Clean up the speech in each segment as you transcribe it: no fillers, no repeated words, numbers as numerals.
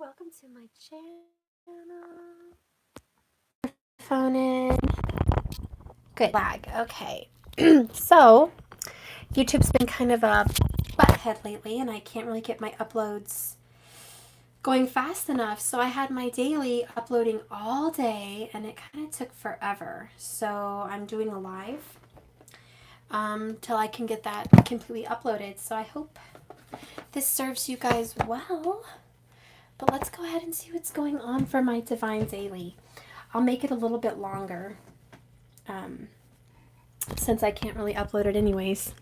welcome to my channel. Phone in. Good lag. Okay. So, YouTube's been kind of a butthead lately, and I can't really get my uploads going fast enough. So I had my daily uploading all day, and it kind of took forever. So I'm doing a live till I can get that completely uploaded. So I hope this serves you guys well. But let's go ahead and see what's going on for my Divine Daily. I'll make it a little bit longer since I can't really upload it anyways.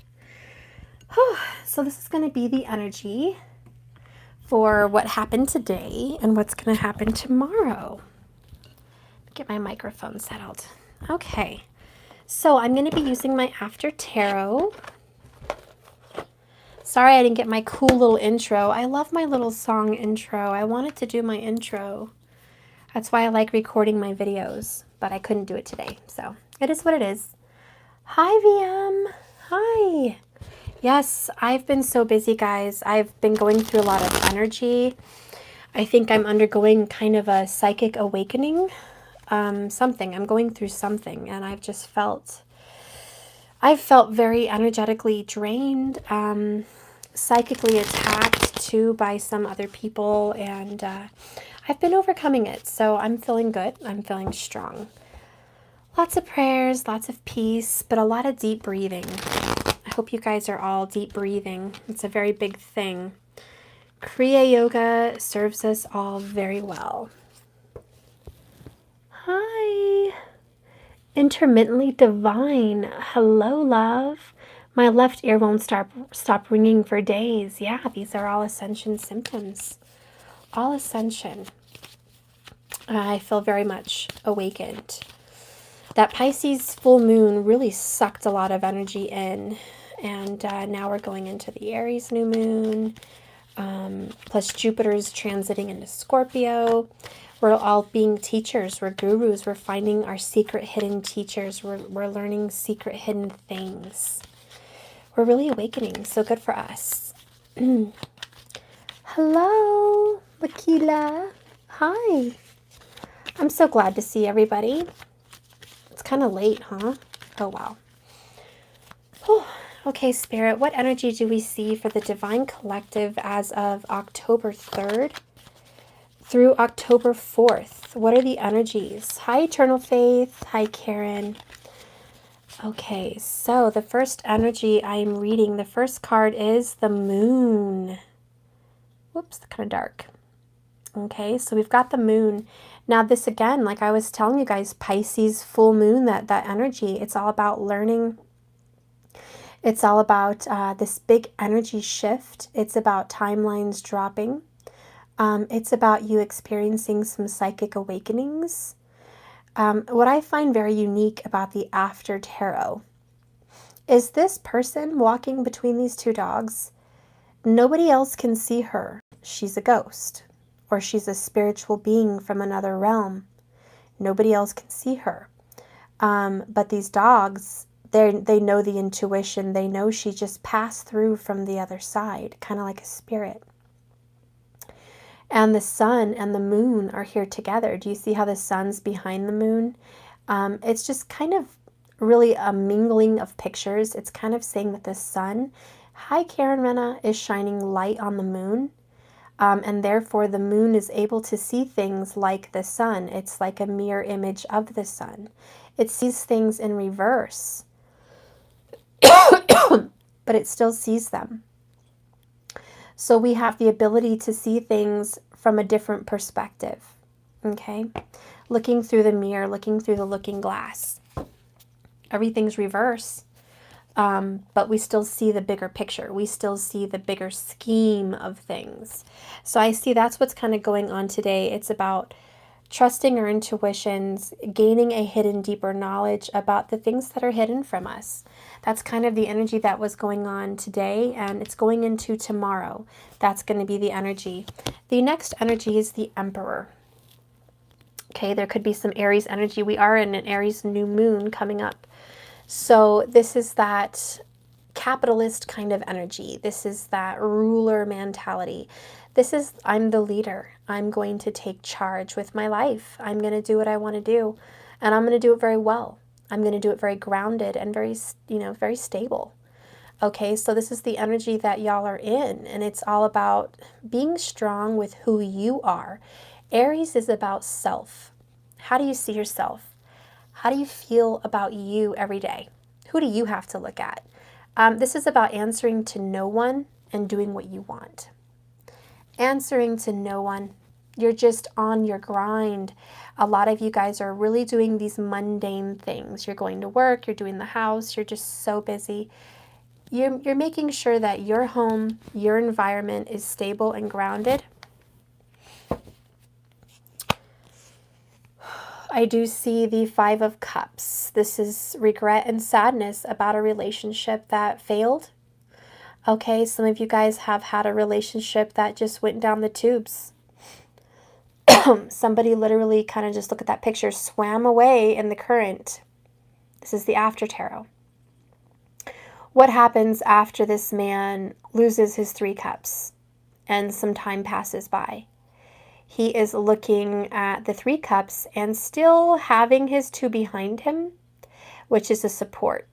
So this is going to be the energy for what happened today and what's going to happen tomorrow. Get my microphone settled. Okay, so I'm going to be using my After Tarot. Sorry I didn't get my cool little intro. I love my little song intro. I wanted to do my intro. That's why I like recording my videos, but I couldn't do it today. So it is what it is. Hi, VM. Hi. Yes, I've been so busy, guys. I've been going through a lot of energy. I think I'm undergoing kind of a psychic awakening. Something. I'm going through something, and I've felt very energetically drained, psychically attacked too by some other people, and I've been overcoming it. So I'm feeling good. I'm feeling strong. Lots of prayers, lots of peace, but a lot of deep breathing. I hope you guys are all deep breathing. It's a very big thing. Kriya Yoga serves us all very well. Hi. Intermittently divine. Hello, love. My left ear won't stop ringing for days. Yeah, these are all ascension symptoms. All ascension. I feel very much awakened. That Pisces full moon really sucked a lot of energy in, and now we're going into the Aries new moon, plus Jupiter's transiting into Scorpio. We're all being teachers, we're gurus, we're finding our secret hidden teachers, we're learning secret hidden things. We're really awakening, so good for us. Hello, Makila. Hi. I'm so glad to see everybody. It's kind of late, huh? Oh, wow. Whew. Okay, Spirit, what energy do we see for the Divine Collective as of October 3rd through October 4th? What are the energies? Hi, Eternal Faith. Hi, Karen. Okay, so the first energy I'm reading, the first card is the Moon. Whoops, kind of dark. Okay, so we've got the Moon. Now this again, like I was telling you guys, Pisces full moon, that energy, it's all about learning. It's all about this big energy shift. It's about timelines dropping. It's about you experiencing some psychic awakenings. What I find very unique about the After Tarot is this person walking between these two dogs. Nobody else can see her. She's a ghost. Or she's a spiritual being from another realm. Nobody else can see her. But these dogs, they know the intuition. They know she just passed through from the other side, kind of like a spirit. And the sun and the moon are here together. Do you see how the sun's behind the moon? It's just kind of really a mingling of pictures. It's kind of saying that the sun, hi Karen Rena, is shining light on the moon. And therefore the moon is able to see things like the sun. It's like a mirror image of the sun. It sees things in reverse, but it still sees them. So we have the ability to see things from a different perspective, okay? Looking through the mirror, looking through the looking glass. Everything's reverse. But we still see the bigger picture. We still see the bigger scheme of things. So I see that's what's kind of going on today. It's about trusting our intuitions, gaining a hidden, deeper knowledge about the things that are hidden from us. That's kind of the energy that was going on today, and it's going into tomorrow. That's going to be the energy. The next energy is the Emperor. Okay, there could be some Aries energy. We are in an Aries new moon coming up. So this is that capitalist kind of energy. This is that ruler mentality. I'm the leader. I'm going to take charge with my life. I'm going to do what I want to do, and I'm going to do it very well. I'm going to do it very grounded and very, very stable. Okay, so this is the energy that y'all are in, and it's all about being strong with who you are. Aries is about self. How do you see yourself? How do you feel about you every day? Who do you have to look at? This is about answering to no one and doing what you want. Answering to no one. You're just on your grind. A lot of you guys are really doing these mundane things. You're going to work, you're doing the house, you're just so busy. You're making sure that your home, your environment is stable and grounded. I do see the Five of Cups. This is regret and sadness about a relationship that failed. Okay, some of you guys have had a relationship that just went down the tubes. Somebody literally kind of, just look at that picture, swam away in the current. This is the after tarot. What happens after this man loses his 3 cups and some time passes by? He is looking at the 3 cups and still having his 2 behind him, which is a support.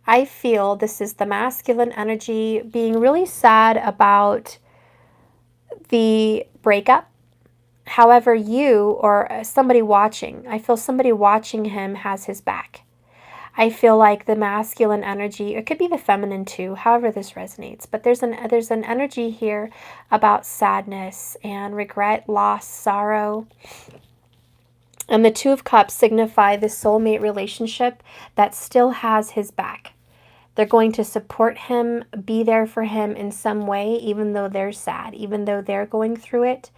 I feel this is the masculine energy being really sad about the breakup. However, you or somebody watching, I feel somebody watching him has his back. I feel like the masculine energy, it could be the feminine too, however this resonates, but there's an energy here about sadness and regret, loss, sorrow. And the 2 of Cups signify the soulmate relationship that still has his back. They're going to support him, be there for him in some way, even though they're sad, even though they're going through it.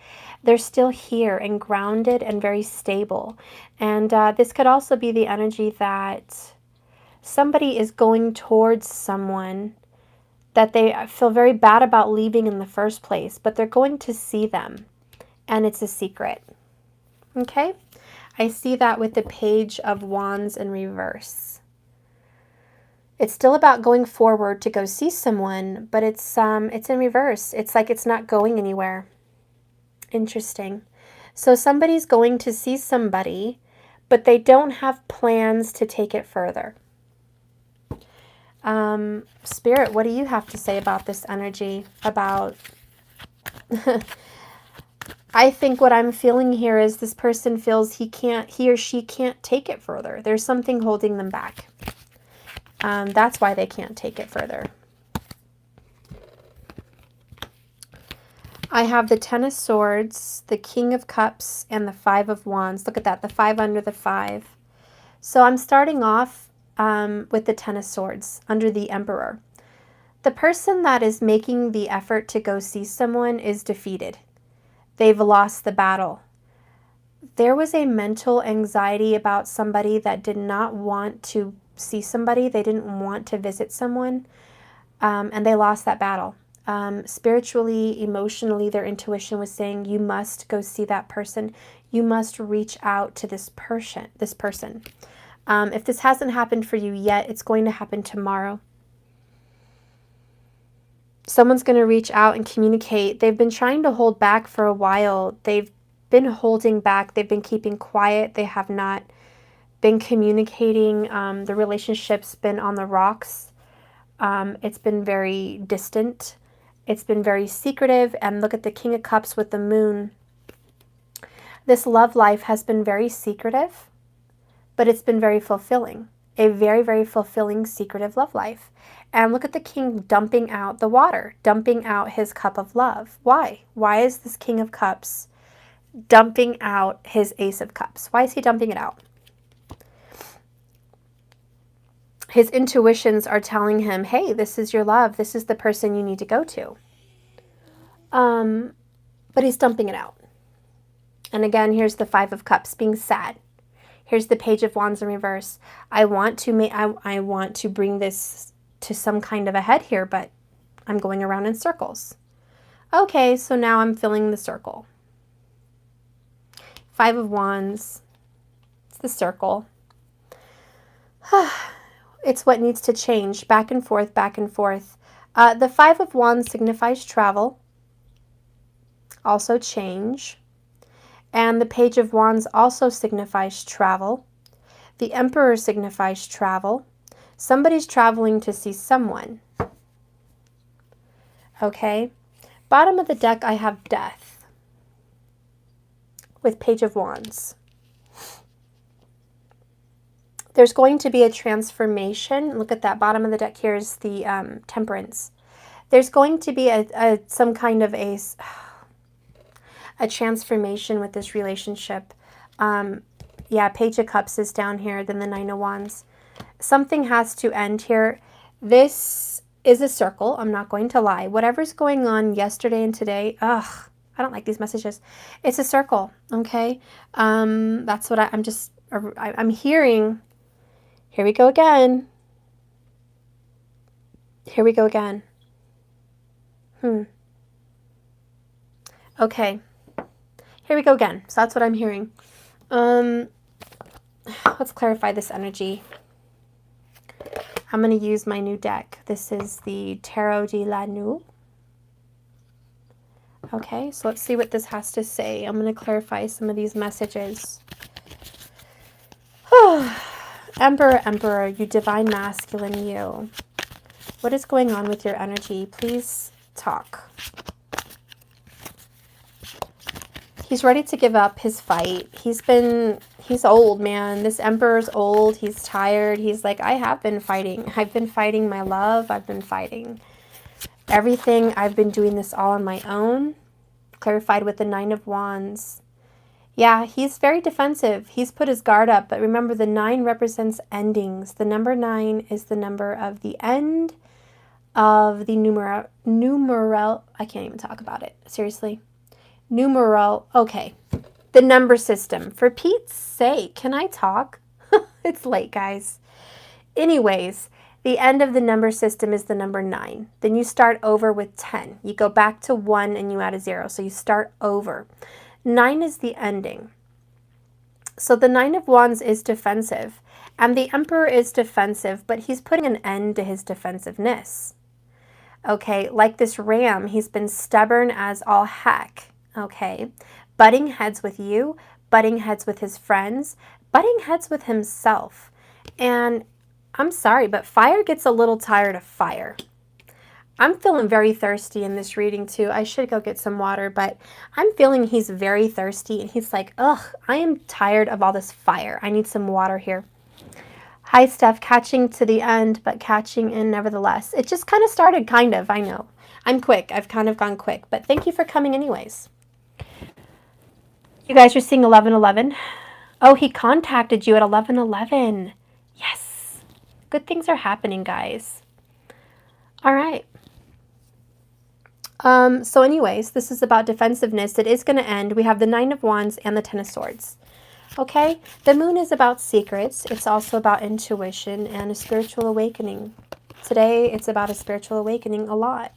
They're still here and grounded and very stable. And this could also be the energy that somebody is going towards someone that they feel very bad about leaving in the first place, but they're going to see them, and it's a secret. Okay? I see that with the Page of Wands in reverse. It's still about going forward to go see someone, but it's in reverse. It's like it's not going anywhere. Interesting. So somebody's going to see somebody, but they don't have plans to take it further. Spirit, what do you have to say about this energy? About, I think what I'm feeling here is this person feels he or she can't take it further. There's something holding them back. That's why they can't take it further. I have the Ten of Swords, the King of Cups, and the Five of Wands. Look at that, the 5 under the 5. So I'm starting off with the Ten of Swords under the Emperor. The person that is making the effort to go see someone is defeated. They've lost the battle. There was a mental anxiety about somebody that did not want to see somebody. They didn't want to visit someone, and they lost that battle. Spiritually, emotionally, their intuition was saying, you must go see that person. You must reach out to this person. If this hasn't happened for you yet, it's going to happen tomorrow. Someone's going to reach out and communicate. They've been trying to hold back for a while. They've been holding back. They've been keeping quiet. They have not been communicating. The relationship's been on the rocks. It's been very distant. It's been very secretive. And look at the King of Cups with the Moon. This love life has been very secretive, but it's been very fulfilling. A very, very fulfilling, secretive love life. And look at the King dumping out the water, dumping out his cup of love. Why? Why is this King of Cups dumping out his Ace of Cups? Why is he dumping it out? His intuitions are telling him, hey, this is your love. This is the person you need to go to. But he's dumping it out. And again, here's the Five of Cups being sad. Here's the Page of Wands in reverse. I want to bring this to some kind of a head here, but I'm going around in circles. Okay, so now I'm filling the circle. Five of Wands. It's the circle. It's what needs to change. Back and forth, back and forth. The Five of Wands signifies travel. also change. And the Page of Wands also signifies travel. The Emperor signifies travel. Somebody's traveling to see someone. Okay. Bottom of the deck, I have Death with Page of Wands. There's going to be a transformation. Look at that. Bottom of the deck here is the Temperance. There's going to be some kind of a transformation with this relationship. Yeah, Page of Cups is down here, then the Nine of Wands. Something has to end here. This is a circle. I'm not going to lie. Whatever's going on yesterday and today, I don't like these messages. It's a circle, okay? That's what I'm hearing. Here we go again. Here we go again. Okay. Here we go again. So that's what I'm hearing. Let's clarify this energy. I'm going to use my new deck. This is the Tarot de la Nuit. Okay, so let's see what this has to say. I'm going to clarify some of these messages. Emperor, Emperor, you divine masculine, you. What is going on with your energy? Please talk. He's ready to give up his fight. He's old, man. This Emperor's old. He's tired. He's like, I have been fighting. I've been fighting my love. I've been fighting everything. I've been doing this all on my own. Clarified with the Nine of Wands. Yeah, he's very defensive. He's put his guard up. But remember, the 9 represents endings. The number 9 is the number of the end of the numeral. I can't even talk about it. Seriously. Numeral. Okay. The number system. For Pete's sake, can I talk? It's late, guys. Anyways, the end of the number system is the number 9. Then you start over with 10. You go back to 1 and you add a 0. So you start over. 9 is the ending. So the Nine of Wands is defensive. And the Emperor is defensive, but he's putting an end to his defensiveness. Okay, like this ram, he's been stubborn as all heck. Okay, butting heads with you, butting heads with his friends, butting heads with himself. And I'm sorry, but fire gets a little tired of fire. I'm feeling very thirsty in this reading too. I should go get some water, but I'm feeling he's very thirsty and he's like, ugh, I am tired of all this fire. I need some water here. Hi, Steph. Catching to the end, but catching in nevertheless. It just kind of started, kind of. I know. I'm quick. I've kind of gone quick, but thank you for coming anyways. You guys are seeing 11:11. Oh, he contacted you at 11:11. Yes. Good things are happening, guys. All right. So anyways, this is about defensiveness. It is going to end. We have the Nine of Wands and the Ten of Swords. Okay, the moon is about secrets. It's also about intuition and a spiritual awakening. Today, it's about a spiritual awakening a lot.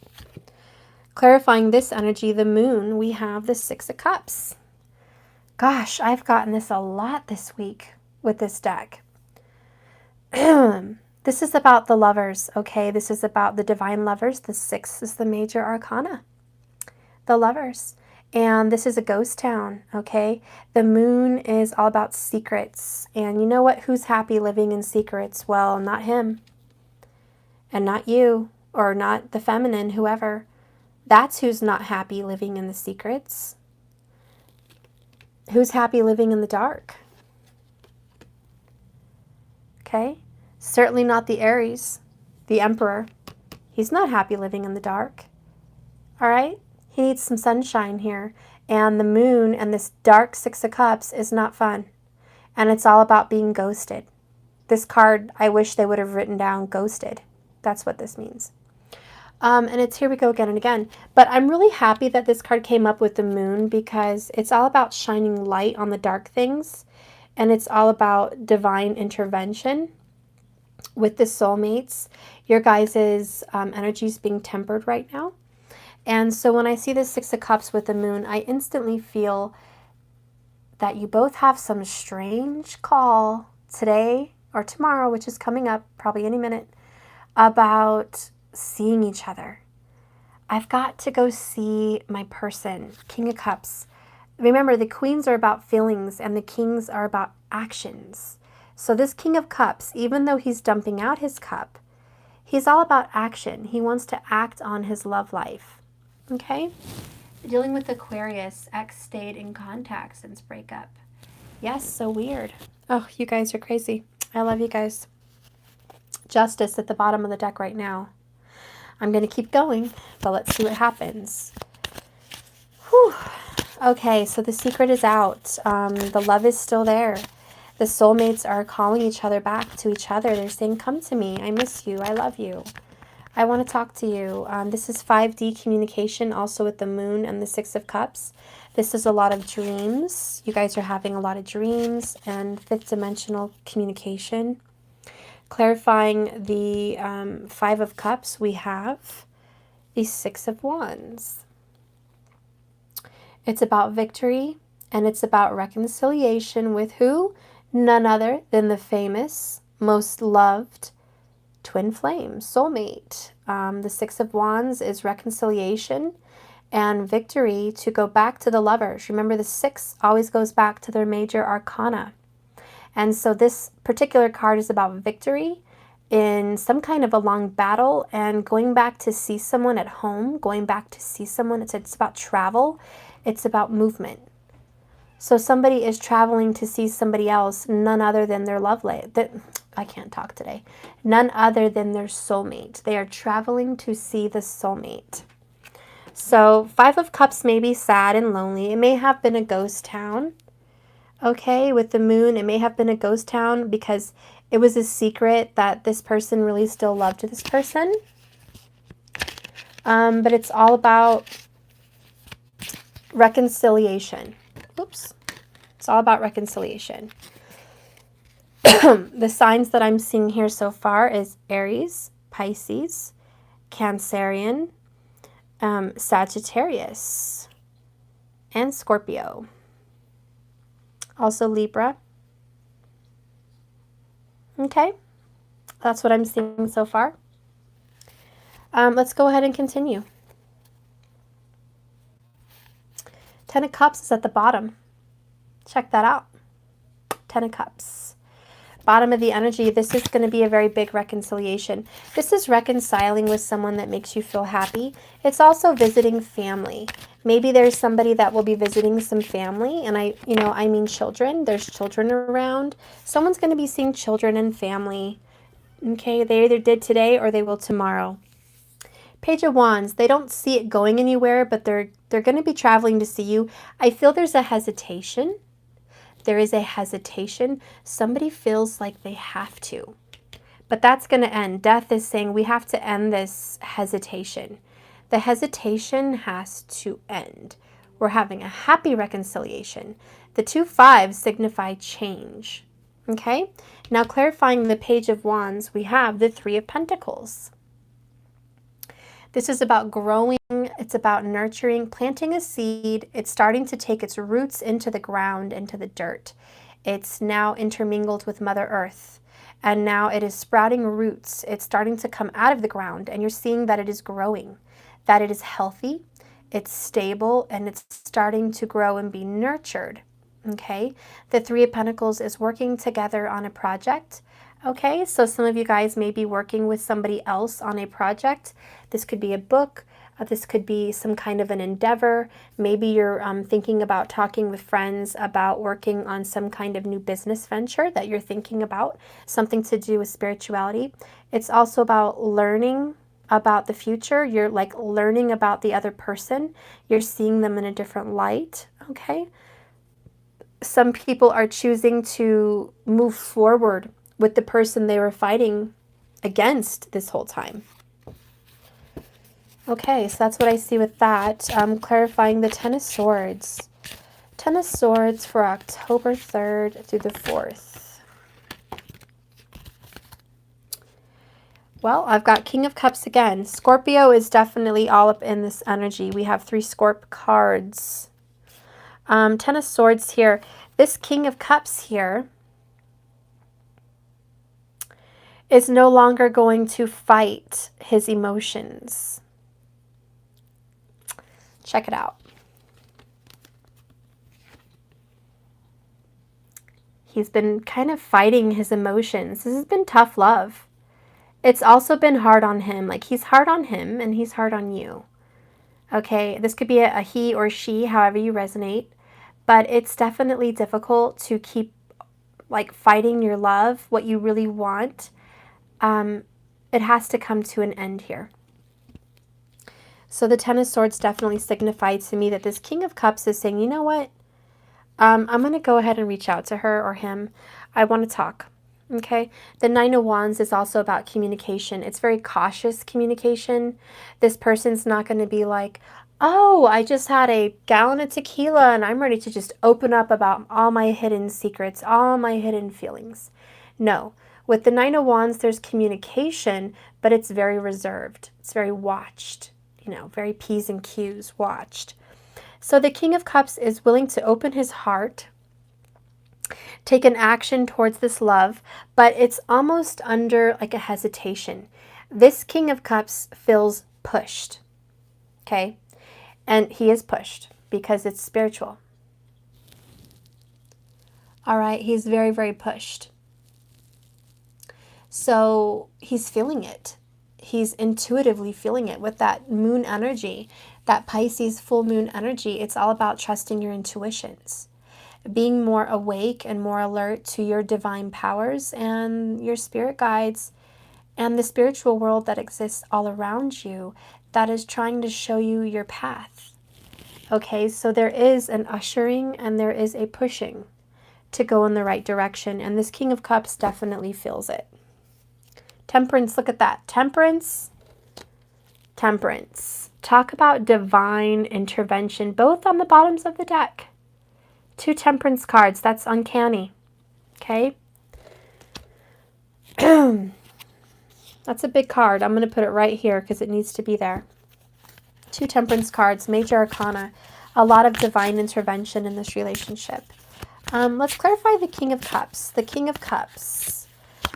Clarifying this energy, the moon, we have the Six of Cups. Gosh, I've gotten this a lot this week with this deck. This is about the lovers, okay? This is about the divine lovers. The 6 is the major arcana. The lovers. And this is a ghost town, okay? The moon is all about secrets. And you know what? Who's happy living in secrets? Well, not him. And not you. Or not the feminine, whoever. That's who's not happy living in the secrets. Who's happy living in the dark? Okay? Certainly not the Aries, the Emperor. He's not happy living in the dark. All right? He needs some sunshine here. And the moon and this dark 6 of Cups is not fun. And it's all about being ghosted. This card, I wish they would have written down ghosted. That's what this means. And it's here we go again and again. But I'm really happy that this card came up with the moon because it's all about shining light on the dark things. And it's all about divine intervention with the soulmates. Your guys' energies being tempered right now. And so when I see the 6 of Cups with the moon, I instantly feel that you both have some strange call today or tomorrow, which is coming up probably any minute, about seeing each other. I've got to go see my person. King of Cups. Remember, the queens are about feelings and the kings are about actions. So this King of Cups, even though he's dumping out his cup, he's all about action. He wants to act on his love life. Okay? Dealing with Aquarius, ex stayed in contact since breakup. Yes, so weird. Oh, you guys are crazy. I love you guys. Justice at the bottom of the deck right now. I'm going to keep going, but let's see what happens. Whew. Okay, so the secret is out. The love is still there. The soulmates are calling each other back to each other. They're saying, come to me. I miss you. I love you. I want to talk to you. This is 5D communication, also with the moon and the 6 of Cups. This is a lot of dreams. You guys are having a lot of dreams and 5th dimensional communication. Clarifying the 5 of Cups, we have the 6 of Wands. It's about victory, and it's about reconciliation with who? None other than the famous, most loved twin flame, soulmate. The 6 of Wands is reconciliation and victory to go back to the lovers. Remember, the 6 always goes back to their major arcana. And so this particular card is about victory in some kind of a long battle and going back to see someone at home, going back to see someone. It's about travel. It's about movement. So somebody is traveling to see somebody else, none other than their I can't talk today. None other than their soulmate. They are traveling to see the soulmate. So 5 of Cups may be sad and lonely. It may have been a ghost town. Okay, with the moon, it may have been a ghost town because it was a secret that this person really still loved this person. But it's all about reconciliation. Oops. It's all about reconciliation. The signs that I'm seeing here so far is Aries, Pisces, Cancerian, Sagittarius, and Scorpio. Also Libra. Okay, that's what I'm seeing so far. Let's go ahead and continue. 10 of Cups is at the bottom. Check that out. 10 of Cups. Bottom of the energy, this is going to be a very big reconciliation. This is reconciling with someone that makes you feel happy. It's also visiting family. Maybe there's somebody that will be visiting some family, and I mean children. There's children around. Someone's going to be seeing children and family. Okay, they either did today or they will tomorrow. Page of Wands, they don't see it going anywhere, but they're going to be traveling to see you. I feel there's a hesitation. There is a hesitation. Somebody feels like they have to. But that's going to end. Death is saying we have to end this hesitation. The hesitation has to end. We're having a happy reconciliation. The 2 5s signify change. Okay? Now clarifying the Page of Wands, we have the 3 of Pentacles. This is about growing, it's about nurturing, planting a seed. It's starting to take its roots into the ground, into the dirt. It's now intermingled with Mother Earth. And now it is sprouting roots. It's starting to come out of the ground, and you're seeing that it is growing, that it is healthy, it's stable, and it's starting to grow and be nurtured. Okay? The 3 of Pentacles is working together on a project. Okay, so some of you guys may be working with somebody else on a project. This could be a book. This could be some kind of an endeavor. Maybe you're thinking about talking with friends about working on some kind of new business venture that you're thinking about, something to do with spirituality. It's also about learning about the future. You're like learning about the other person. You're seeing them in a different light. Okay. Some people are choosing to move forward with the person they were fighting against this whole time. Okay, so that's what I see with that. Clarifying the 10 of Swords. 10 of Swords for October 3rd through the 4th. Well, I've got King of Cups again. Scorpio is definitely all up in this energy. We have 3 Scorp cards. 10 of Swords here. This King of Cups here is no longer going to fight his emotions. Check it out. He's been kind of fighting his emotions. This has been tough love. It's also been hard on him. Like, he's hard on him and he's hard on you. Okay, this could be a he or she, however you resonate. But it's definitely difficult to keep, like, fighting your love, what you really want. It has to come to an end here. So the Ten of Swords definitely signified to me that this King of Cups is saying, you know what? I'm going to go ahead and reach out to her or him. I want to talk. Okay. The Nine of Wands is also about communication. It's very cautious communication. This person's not going to be like, oh, I just had a gallon of tequila and I'm ready to just open up about all my hidden secrets, all my hidden feelings. No. With the Nine of Wands, there's communication, but it's very reserved. It's very watched, you know, very P's and Q's, watched. So the King of Cups is willing to open his heart, take an action towards this love, but it's almost under like a hesitation. This King of Cups feels pushed, okay? And he is pushed because it's spiritual. All right, he's very, very pushed. So he's feeling it. He's intuitively feeling it with that moon energy, that Pisces full moon energy. It's all about trusting your intuitions, being more awake and more alert to your divine powers and your spirit guides and the spiritual world that exists all around you that is trying to show you your path. Okay, so there is an ushering and there is a pushing to go in the right direction, and this King of Cups definitely feels it. Temperance, look at that. Temperance. Talk about divine intervention, both on the bottoms of the deck. 2 Temperance cards. That's uncanny. Okay. That's a big card. I'm going to put it right here because it needs to be there. 2 Temperance cards. Major Arcana. A lot of divine intervention in this relationship. Let's clarify the King of Cups. The King of Cups.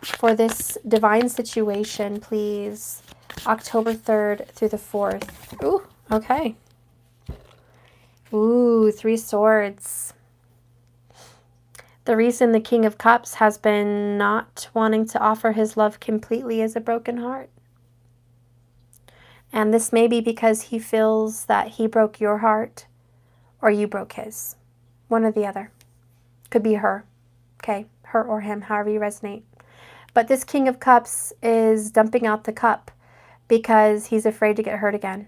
For this divine situation, please. October 3rd through the 4th. Ooh, okay. Ooh, 3 Swords. The reason the King of Cups has been not wanting to offer his love completely is a broken heart. And this may be because he feels that he broke your heart or you broke his. One or the other. Could be her. Okay, her or him, however you resonate. But this King of Cups is dumping out the cup because he's afraid to get hurt again.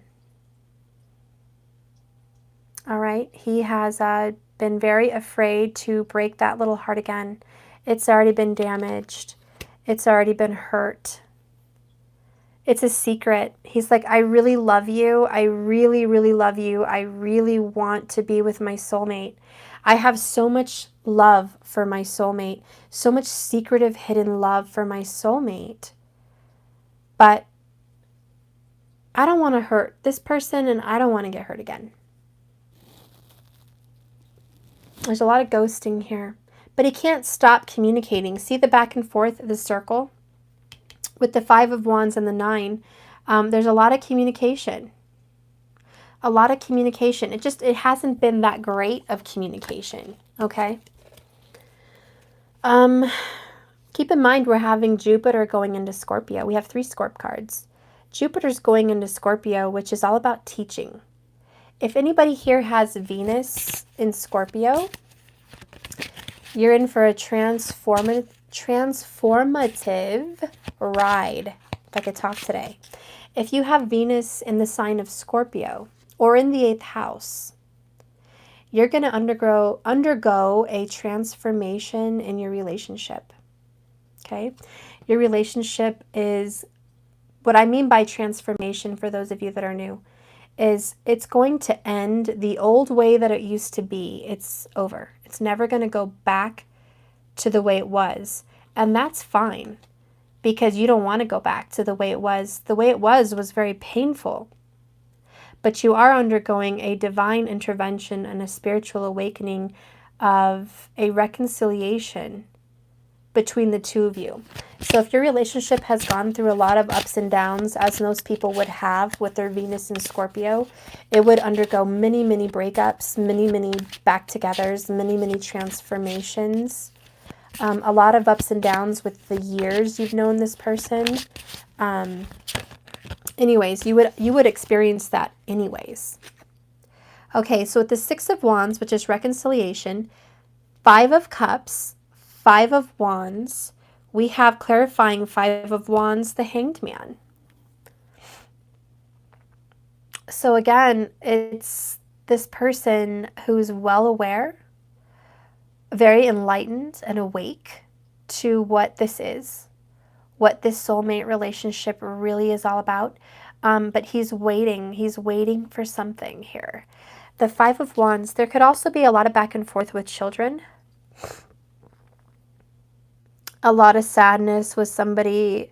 All right. He has been very afraid to break that little heart again. It's already been damaged. It's already been hurt. It's a secret. He's like, I really love you. I really, really love you. I really want to be with my soulmate. I have so much love for my soulmate, so much secretive hidden love for my soulmate. But I don't want to hurt this person and I don't want to get hurt again. There's a lot of ghosting here, but he can't stop communicating. See the back and forth of the circle? With the 5 of Wands and the 9, there's a lot of communication. A lot of communication. It hasn't been that great of communication, okay? Keep in mind we're having Jupiter going into Scorpio. We have 3 Scorp cards. Jupiter's going into Scorpio, which is all about teaching. If anybody here has Venus in Scorpio, you're in for a transformative ride, if I could talk today. If you have Venus in the sign of Scorpio or in the 8th house, you're going to undergo a transformation in your relationship. Okay? Your relationship is, what I mean by transformation for those of you that are new, is it's going to end the old way that it used to be. It's over. It's never going to go back to the way it was. And that's fine, because you don't want to go back to the way it was. The way it was very painful. But you are undergoing a divine intervention and a spiritual awakening of a reconciliation between the two of you. So if your relationship has gone through a lot of ups and downs, as most people would have with their Venus in Scorpio, it would undergo many, many breakups, many, many back-togethers, many, many transformations. A lot of ups and downs with the years you've known this person. Anyways, you would experience that anyways. Okay, so with the Six of Wands, which is reconciliation, Five of Cups, Five of Wands, we have clarifying Five of Wands, the Hanged Man. So again, it's this person who's well aware, very enlightened and awake to what this is, what this soulmate relationship really is all about. But he's waiting for something here. The Five of Wands, there could also be a lot of back and forth with children. A lot of sadness with somebody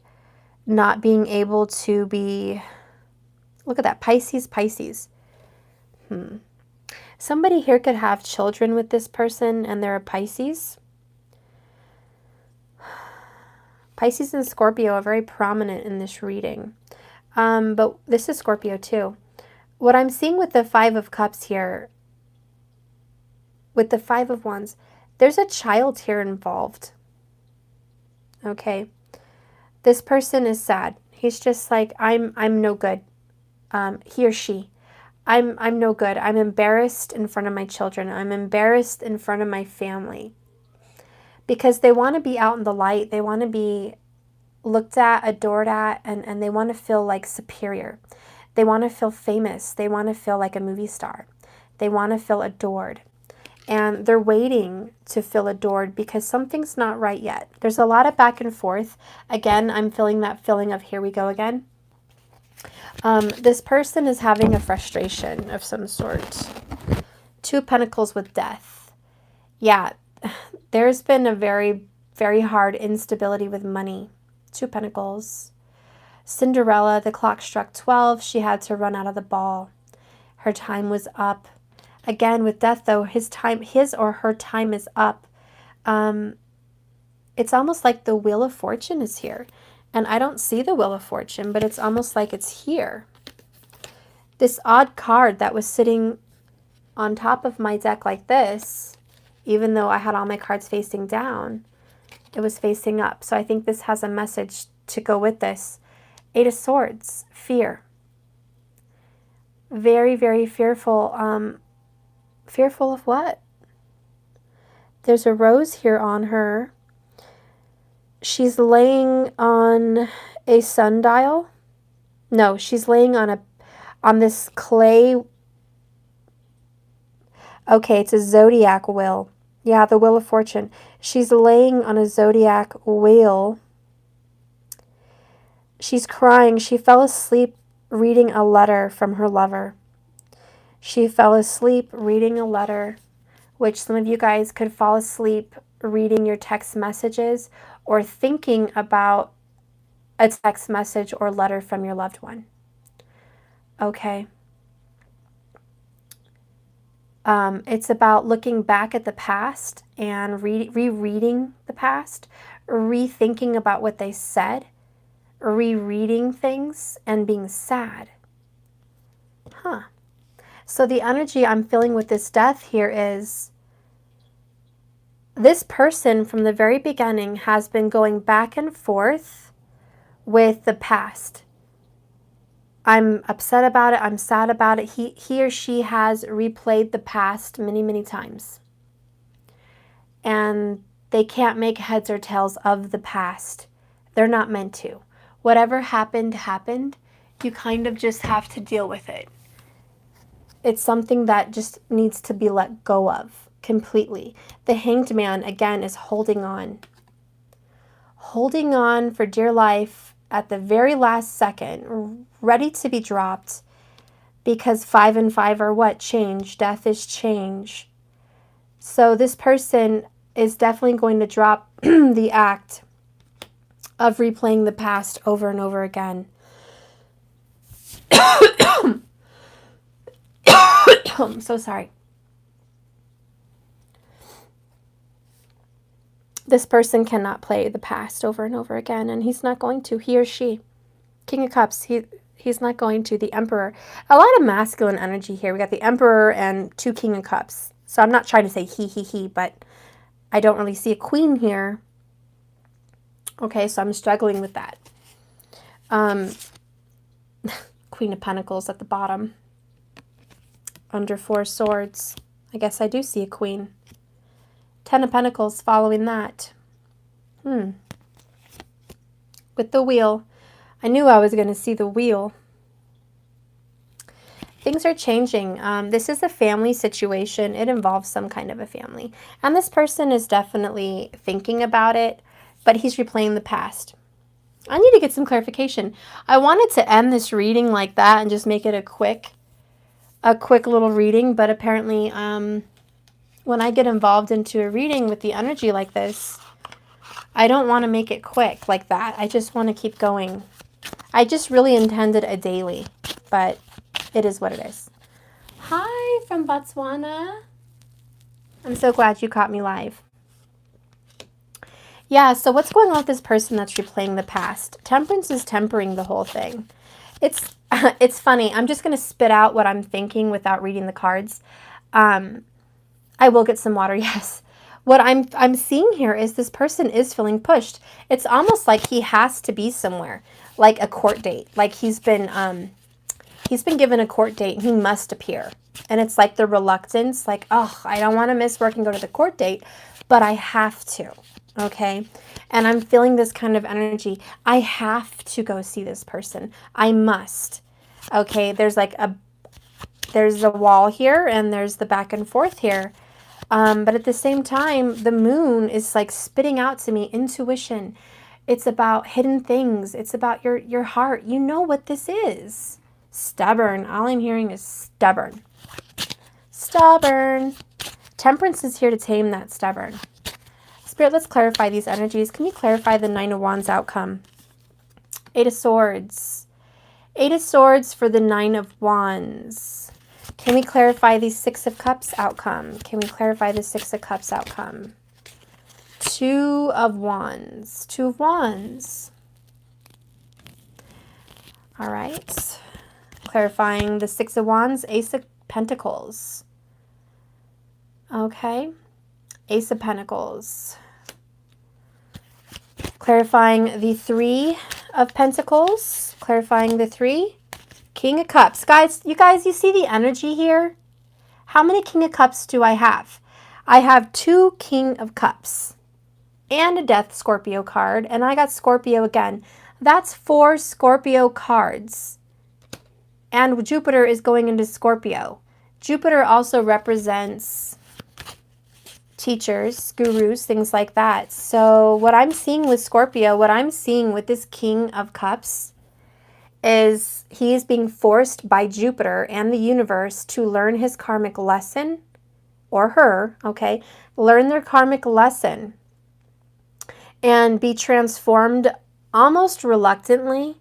not being able to be, look at that, Pisces. Somebody here could have children with this person and they're a Pisces. Pisces and Scorpio are very prominent in this reading. But this is Scorpio too. What I'm seeing with the Five of Cups here, with the Five of Wands, there's a child here involved. Okay. This person is sad. He's just like, I'm no good. He or she. I'm no good. I'm embarrassed in front of my children. I'm embarrassed in front of my family. Because they want to be out in the light. They want to be looked at, adored at, and they want to feel like superior. They want to feel famous. They want to feel like a movie star. They want to feel adored. And they're waiting to feel adored because something's not right yet. There's a lot of back and forth. Again, I'm feeling that feeling of here we go again. This person is having a frustration of some sort. Two of Pentacles with death. Yeah, there's been a very, very hard instability with money. Two Pentacles. Cinderella, the clock struck 12. She had to run out of the ball. Her time was up. Again, with death, though, his or her time is up. It's almost like the Wheel of Fortune is here. And I don't see the Wheel of Fortune, but it's almost like it's here. This odd card that was sitting on top of my deck like this, even though I had all my cards facing down, it was facing up. So I think this has a message to go with this. Eight of Swords, fear. Very, very fearful. Fearful of what? There's a rose here on her. She's laying on a sundial. No, she's laying on this clay. Okay, it's a zodiac wheel. Yeah, the Wheel of Fortune. She's laying on a zodiac wheel. She's crying. She fell asleep reading a letter from her lover. She fell asleep reading a letter, which some of you guys could fall asleep reading your text messages or thinking about a text message or letter from your loved one. Okay. It's about looking back at the past and rereading the past, rethinking about what they said, rereading things and being sad. Huh. So the energy I'm feeling with this death here is this person from the very beginning has been going back and forth with the past. I'm upset about it. I'm sad about it. He or she has replayed the past many, many times. And they can't make heads or tails of the past. They're not meant to. Whatever happened, happened. You kind of just have to deal with it. It's something that just needs to be let go of completely. The Hanged Man, again, is holding on. Holding on for dear life at the very last second, ready to be dropped. Because 5 and 5 are what? Change. Death is change. So this person is definitely going to drop the act of replaying the past over and over again. I'm so sorry. This person cannot play the past over and over again, and he's not going to. He or she. King of Cups, he's not going to. The Emperor. A lot of masculine energy here. We got the Emperor and 2 King of Cups. So I'm not trying to say he, but I don't really see a Queen here. Okay, so I'm struggling with that. Queen of Pentacles at the bottom. Under 4 Swords. I guess I do see a Queen. 10 of Pentacles following that. With the Wheel. I knew I was going to see the Wheel. Things are changing. This is a family situation. It involves some kind of a family. And this person is definitely thinking about it, but he's replaying the past. I need to get some clarification. I wanted to end this reading like that and just make it a quick little reading, but apparently when I get involved into a reading with the energy like this, I don't want to make it quick like that. I just want to keep going. I just really intended a daily, but it is what it is. Hi from Botswana. I'm so glad you caught me live. Yeah, so what's going on with this person that's replaying the past? Temperance is tempering the whole thing. It's funny. I'm just going to spit out what I'm thinking without reading the cards. I will get some water, yes. What I'm seeing here is this person is feeling pushed. It's almost like he has to be somewhere, like a court date. Like he's been given a court date and he must appear. And it's like the reluctance, like, oh, I don't want to miss work and go to the court date, but I have to, okay? And I'm feeling this kind of energy. I have to go see this person. I must, okay? There's a wall here and there's the back and forth here. But at the same time, the moon is like spitting out to me intuition. It's about hidden things. It's about your heart. You know what this is. Stubborn. All I'm hearing is stubborn. Stubborn. Temperance is here to tame that stubborn. Spirit, let's clarify these energies. Can you clarify the 9 of Wands outcome? 8 of Swords. 8 of Swords for the 9 of Wands. Can we clarify the 6 of Cups outcome? Can we clarify the 6 of Cups outcome? 2 of Wands. 2 of Wands. All right. Clarifying the 6 of Wands, Ace of Pentacles. Okay. Ace of Pentacles. Clarifying the 3 of Pentacles. Clarifying the 3. King of Cups. Guys, you see the energy here? How many King of Cups do I have? I have 2 King of Cups and a Death Scorpio card, and I got Scorpio again. That's 4 Scorpio cards. And Jupiter is going into Scorpio. Jupiter also represents teachers, gurus, things like that. So what I'm seeing with Scorpio, what I'm seeing with this King of Cups is he is being forced by Jupiter and the universe to learn his karmic lesson, or her, okay, learn their karmic lesson and be transformed almost reluctantly,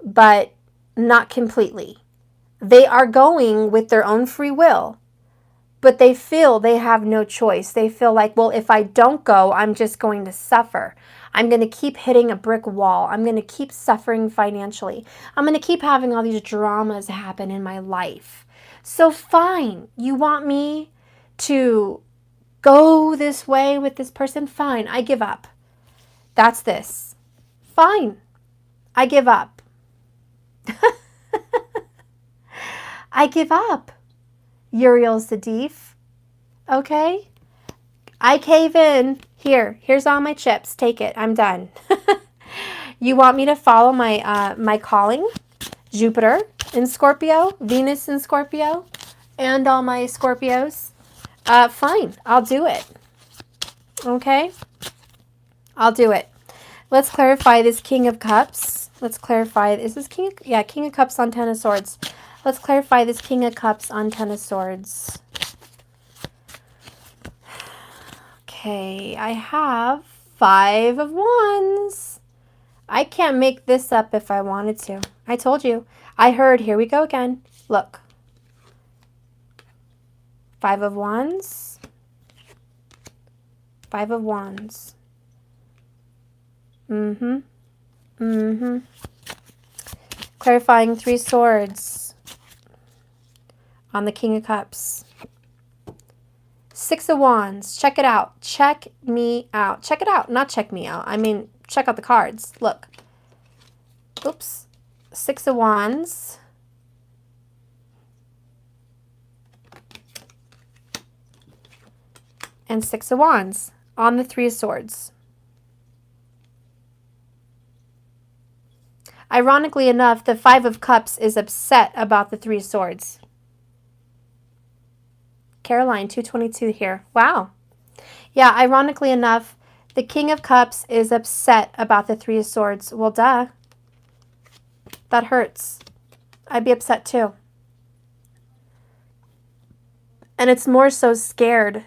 but not completely. They are going with their own free will, but they feel they have no choice. They feel like, well, if I don't go, I'm just going to suffer. I'm going to keep hitting a brick wall. I'm going to keep suffering financially. I'm going to keep having all these dramas happen in my life. So fine, you want me to go this way with this person? Fine, I give up. That's this. Fine, I give up. I give up. Uriel Sadif. Okay? I cave in. Here's all my chips. Take it. I'm done. You want me to follow my calling? Jupiter in Scorpio, Venus in Scorpio, and all my Scorpios? Fine. I'll do it. Okay? I'll do it. Let's clarify this King of Cups. Let's clarify. Is this King? Yeah, King of Cups on 10 of Swords. Let's clarify this King of Cups on 10 of Swords. Okay, I have 5 of Wands. I can't make this up if I wanted to. I told you. I heard. Here we go again. Look. 5 of Wands. Five of Wands. Mm-hmm. Mm-hmm. Clarifying Three Swords on the King of Cups. Six of Wands. Check it out. Check me out. Check it out. Not check me out. I mean, check out the cards. Look. Oops. Six of Wands. And Six of Wands on the Three of Swords. Ironically enough, the Five of Cups is upset about the Three of Swords. Caroline, 222 here. Wow. Yeah, ironically enough, the King of Cups is upset about the Three of Swords. Well, duh. That hurts. I'd be upset too. And it's more so scared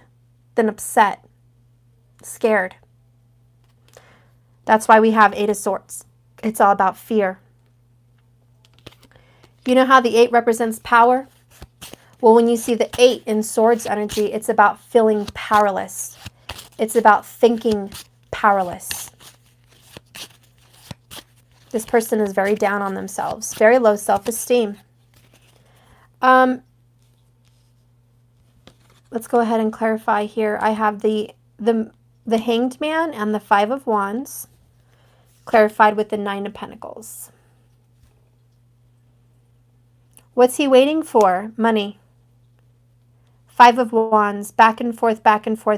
than upset. Scared. That's why we have Eight of Swords. It's all about fear. You know how the 8 represents power? Well, when you see the 8 in Swords energy, it's about feeling powerless. It's about thinking powerless. This person is very down on themselves, very low self-esteem. Let's go ahead and clarify here. I have the Hanged Man and the Five of Wands clarified with the Nine of Pentacles. What's he waiting for? Money. Five of Wands, back and forth,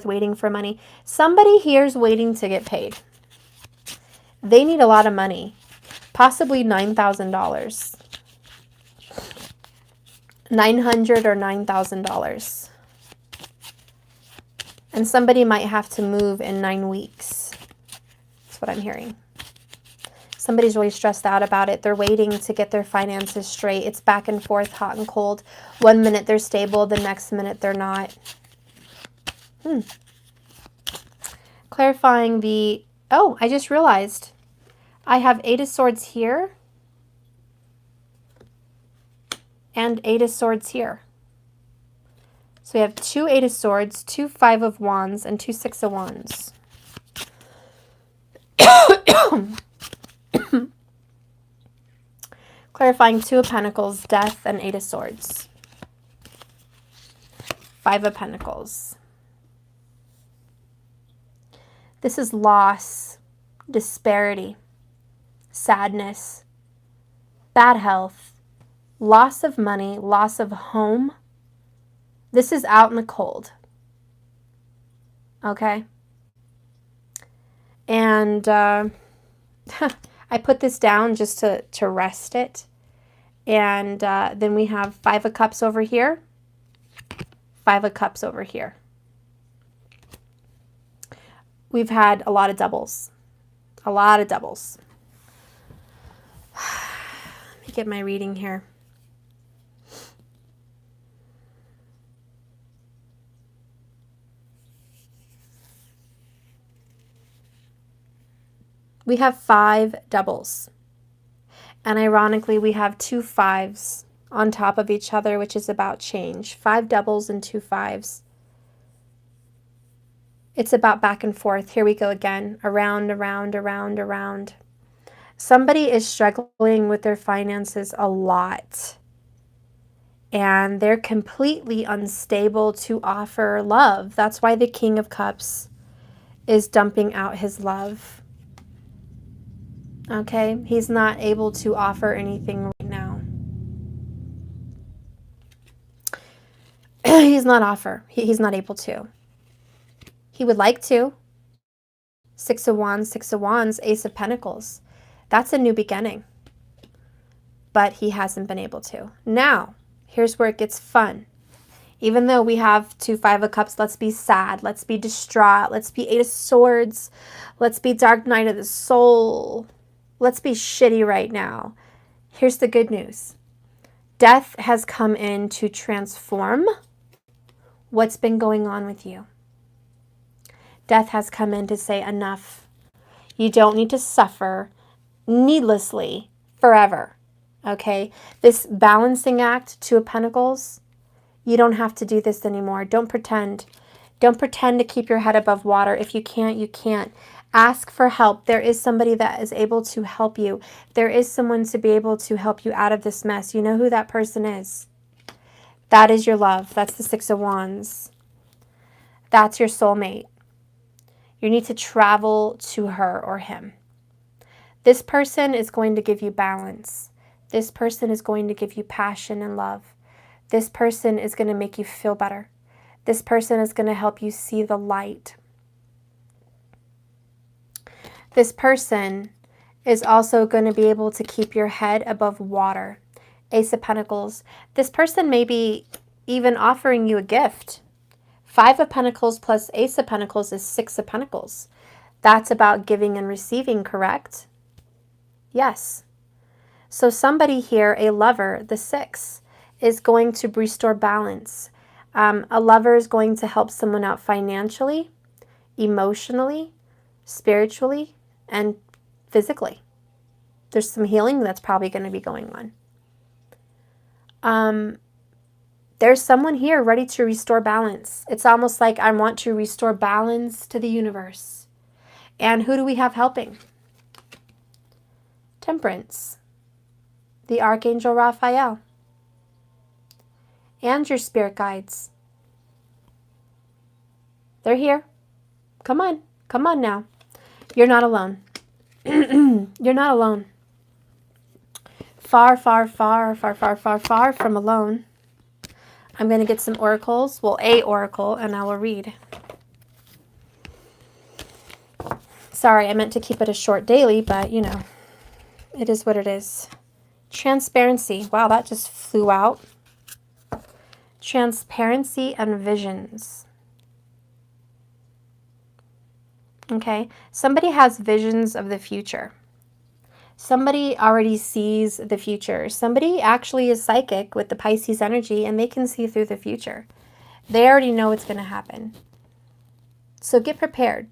waiting for money. Somebody here is waiting to get paid. They need a lot of money, possibly $9,000. $900 or $9,000. And somebody might have to move in 9 weeks. That's what I'm hearing. Somebody's really stressed out about it. They're waiting to get their finances straight. It's back and forth, hot and cold. 1 minute they're stable, the next minute they're not. Clarifying the... Oh, I just realized. I have Eight of Swords here. And Eight of Swords here. So we have 2 Eight of Swords, 2 Five of Wands, and 2 Six of Wands. Clarifying 2 of Pentacles, Death, and 8 of Swords. 5 of Pentacles. This is loss, disparity, sadness, bad health, loss of money, loss of home. This is out in the cold. Okay? And I put this down just to rest it. And then we have Five of Cups over here. Five of Cups over here. We've had a lot of doubles. A lot of doubles. Let me get my reading here. We have 5 doubles. And ironically, we have 2 5s on top of each other, which is about change. 5 doubles and 2 5s. It's about back and forth. Here we go again. Around, around, around, around. Somebody is struggling with their finances a lot. And they're completely unstable to offer love. That's why the King of Cups is dumping out his love. Okay, he's not able to offer anything right now. He's not able to. He would like to. 6 of Wands, Ace of Pentacles. That's a new beginning. But he hasn't been able to. Now, here's where it gets fun. Even though we have 2 Five of Cups, let's be sad. Let's be distraught. Let's be Eight of Swords. Let's be Dark Night of the Soul. Let's be shitty right now. Here's the good news. Death has come in to transform what's been going on with you. Death has come in to say enough. You don't need to suffer needlessly forever. Okay? This balancing act, 2 of Pentacles, you don't have to do this anymore. Don't pretend. Don't pretend to keep your head above water. If you can't, you can't. Ask for help. There is somebody that is able to help you. There is someone to be able to help you out of this mess. You know who that person is. That is your love. That's the Six of Wands. That's your soulmate. You need to travel to her or him. This person is going to give you balance. This person is going to give you passion and love. This person is going to make you feel better. This person is going to help you see the light. This person is also going to be able to keep your head above water. Ace of Pentacles. This person may be even offering you a gift. 5 of Pentacles plus Ace of Pentacles is 6 of Pentacles. That's about giving and receiving, correct? Yes. So somebody here, a lover, the 6, is going to restore balance. A lover is going to help someone out financially, emotionally, spiritually, and physically. There's some healing that's probably going to be going on. There's someone here ready to restore balance. It's almost like I want to restore balance to the universe. And who do we have helping? Temperance. The Archangel Raphael. And your spirit guides. They're here. Come on. Come on now. You're not alone. You're not alone. Far, far, far, far, far, far, far from alone. I'm going to get some oracles. Well, a oracle, and I will read. Sorry, I meant to keep it a short daily, but, you know, it is what it is. Transparency. Wow, that just flew out. Transparency and visions. Okay, somebody has visions of the future. Somebody already sees the future. Somebody actually is psychic with the Pisces energy, and they can see through the future. They already know what's going to happen. So get prepared,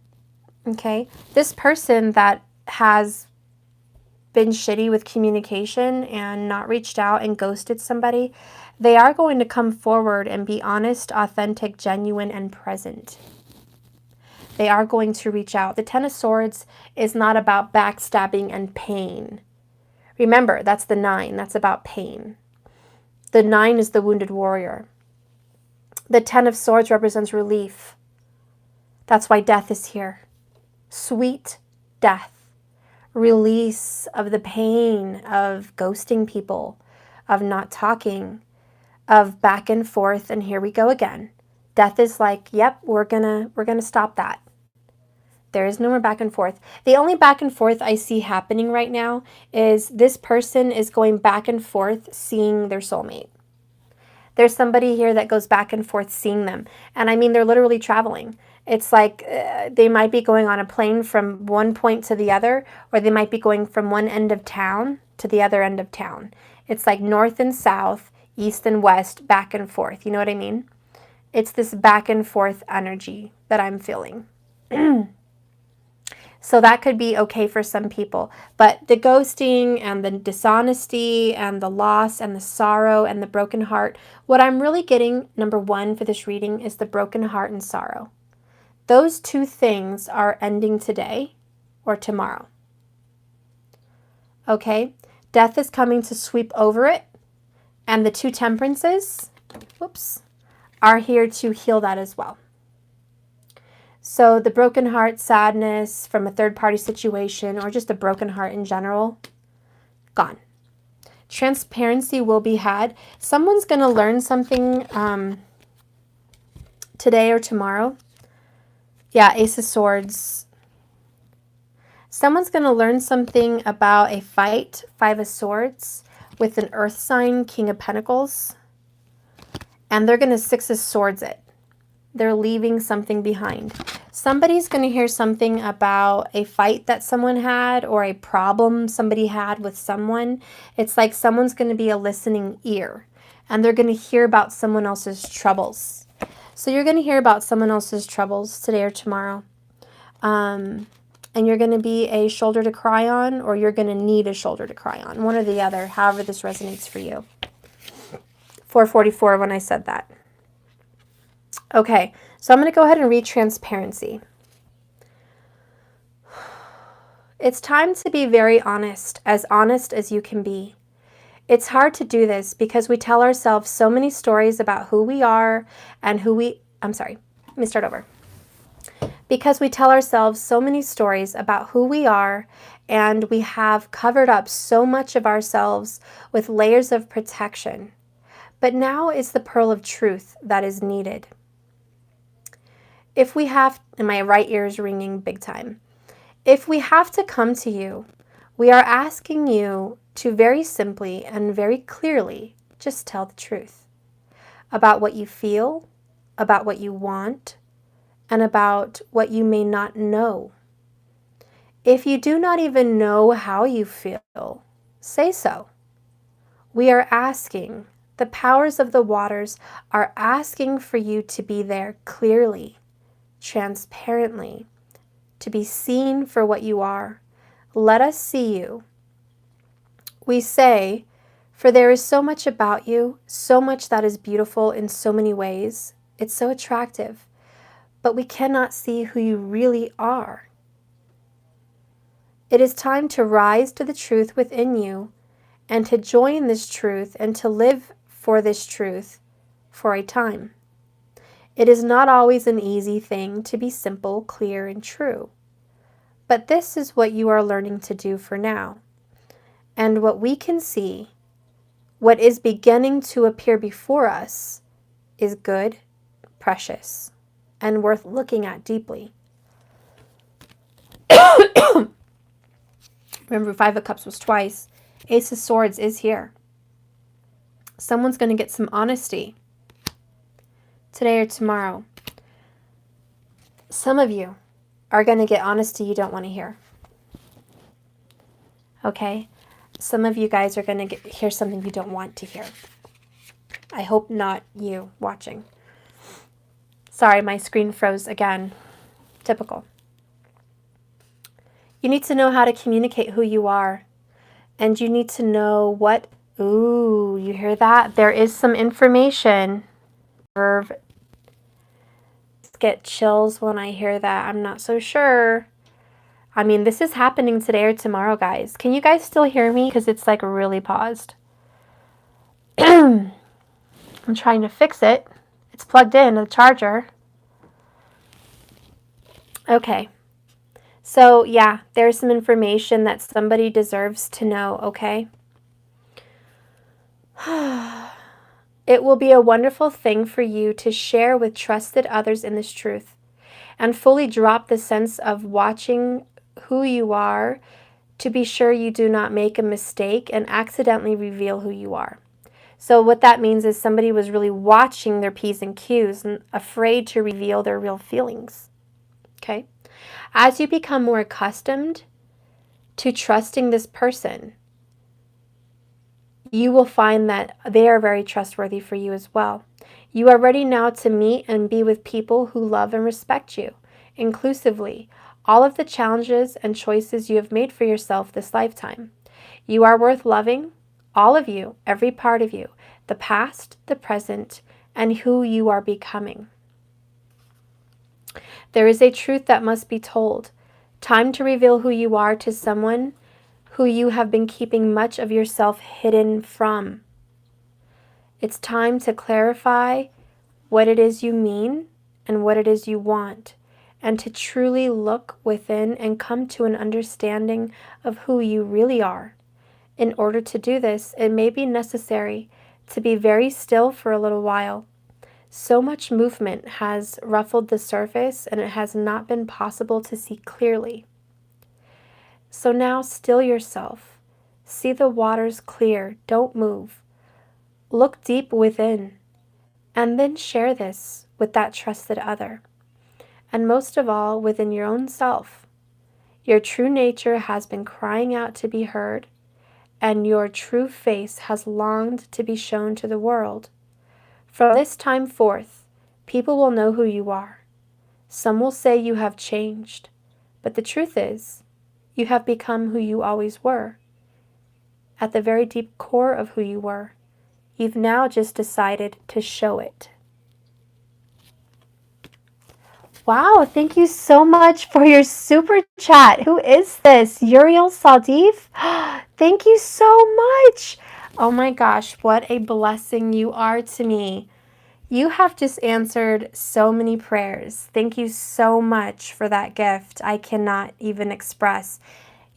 okay? This person that has been shitty with communication and not reached out and ghosted somebody, they are going to come forward and be honest, authentic, genuine, and present. They are going to reach out. The Ten of Swords is not about backstabbing and pain. Remember, that's the 9. That's about pain. The 9 is the wounded warrior. The Ten of Swords represents relief. That's why death is here. Sweet death. Release of the pain of ghosting people, of not talking, of back and forth, and here we go again. Death is like, yep, we're gonna stop that. There is no more back and forth. The only back and forth I see happening right now is this person is going back and forth seeing their soulmate. There's somebody here that goes back and forth seeing them. And I mean, they're literally traveling. It's like they might be going on a plane from one point to the other, or they might be going from one end of town to the other end of town. It's like north and south, east and west, back and forth. You know what I mean? It's this back and forth energy that I'm feeling. So that could be okay for some people. But the ghosting and the dishonesty and the loss and the sorrow and the broken heart, what I'm really getting, number 1 for this reading, is the broken heart and sorrow. Those 2 things are ending today or tomorrow. Okay? Death is coming to sweep over it. And the 2 temperances, are here to heal that as well. So the broken heart, sadness from a third-party situation, or just a broken heart in general, gone. Transparency will be had. Someone's going to learn something today or tomorrow. Yeah, Ace of Swords. Someone's going to learn something about a fight, 5 of Swords, with an earth sign, King of Pentacles. And they're going to 6 of Swords it. They're leaving something behind. Somebody's going to hear something about a fight that someone had or a problem somebody had with someone. It's like someone's going to be a listening ear, and they're going to hear about someone else's troubles. So you're going to hear about someone else's troubles today or tomorrow. And you're going to be a shoulder to cry on, or you're going to need a shoulder to cry on. One or the other, however this resonates for you. 444 when I said that. Okay, So I'm going to go ahead and read transparency. It's time to be very honest as you can be. It's hard to do this because we tell ourselves so many stories about who we are and let me start over. Because we tell ourselves so many stories about who we are, and we have covered up so much of ourselves with layers of protection. But now is the pearl of truth that is needed. If we have, and my right ear is ringing big time. If we have to come to you, we are asking you to very simply and very clearly just tell the truth about what you feel, about what you want, and about what you may not know. If you do not even know how you feel, say so. We are asking, the powers of the waters are asking for you to be there clearly, transparently, to be seen for what you are. Let us see you. We say, for there is so much about you, so much that is beautiful in so many ways. It's so attractive, but we cannot see who you really are. It is time to rise to the truth within you and to join this truth and to live for this truth for a time. It is not always an easy thing to be simple, clear, and true. But this is what you are learning to do for now. And what we can see, what is beginning to appear before us, is good, precious, and worth looking at deeply. Remember, 5 of Cups was twice. Ace of Swords is here. Someone's going to get some honesty today or tomorrow. Some of you are going to get honesty you don't want to hear. Okay? Some of you guys are going to hear something you don't want to hear. I hope not you watching. Sorry, my screen froze again. Typical. You need to know how to communicate who you are. And you need to know what... Ooh, you hear that? There is some information. Get chills when I hear that. I'm not so sure. I mean, this is happening today or tomorrow, guys. Can you guys still hear me? Because it's like really paused. I'm trying to fix it. It's plugged in, the charger. Okay. So, yeah, there's some information that somebody deserves to know, okay? It will be a wonderful thing for you to share with trusted others in this truth and fully drop the sense of watching who you are to be sure you do not make a mistake and accidentally reveal who you are. So what that means is somebody was really watching their P's and Q's and afraid to reveal their real feelings. Okay? As you become more accustomed to trusting this person, you will find that they are very trustworthy for you as well. You are ready now to meet and be with people who love and respect you, inclusively, all of the challenges and choices you have made for yourself this lifetime. You are worth loving, all of you, every part of you, the past, the present, and who you are becoming. There is a truth that must be told. Time to reveal who you are to someone who you have been keeping much of yourself hidden from. It's time to clarify what it is you mean and what it is you want, and to truly look within and come to an understanding of who you really are. In order to do this, it may be necessary to be very still for a little while. So much movement has ruffled the surface, and it has not been possible to see clearly. So now still yourself. See the waters clear. Don't move. Look deep within, and then share this with that trusted other. And most of all, within your own self. Your true nature has been crying out to be heard, and your true face has longed to be shown to the world. From this time forth, people will know who you are. Some will say you have changed, but the truth is, you have become who you always were. At the very deep core of who you were, you've now just decided to show it. Wow, thank you so much for your super chat. Who is this? Uriel Saldif? Thank you so much. Oh my gosh, what a blessing you are to me. You have just answered so many prayers. Thank you so much for that gift. I cannot even express.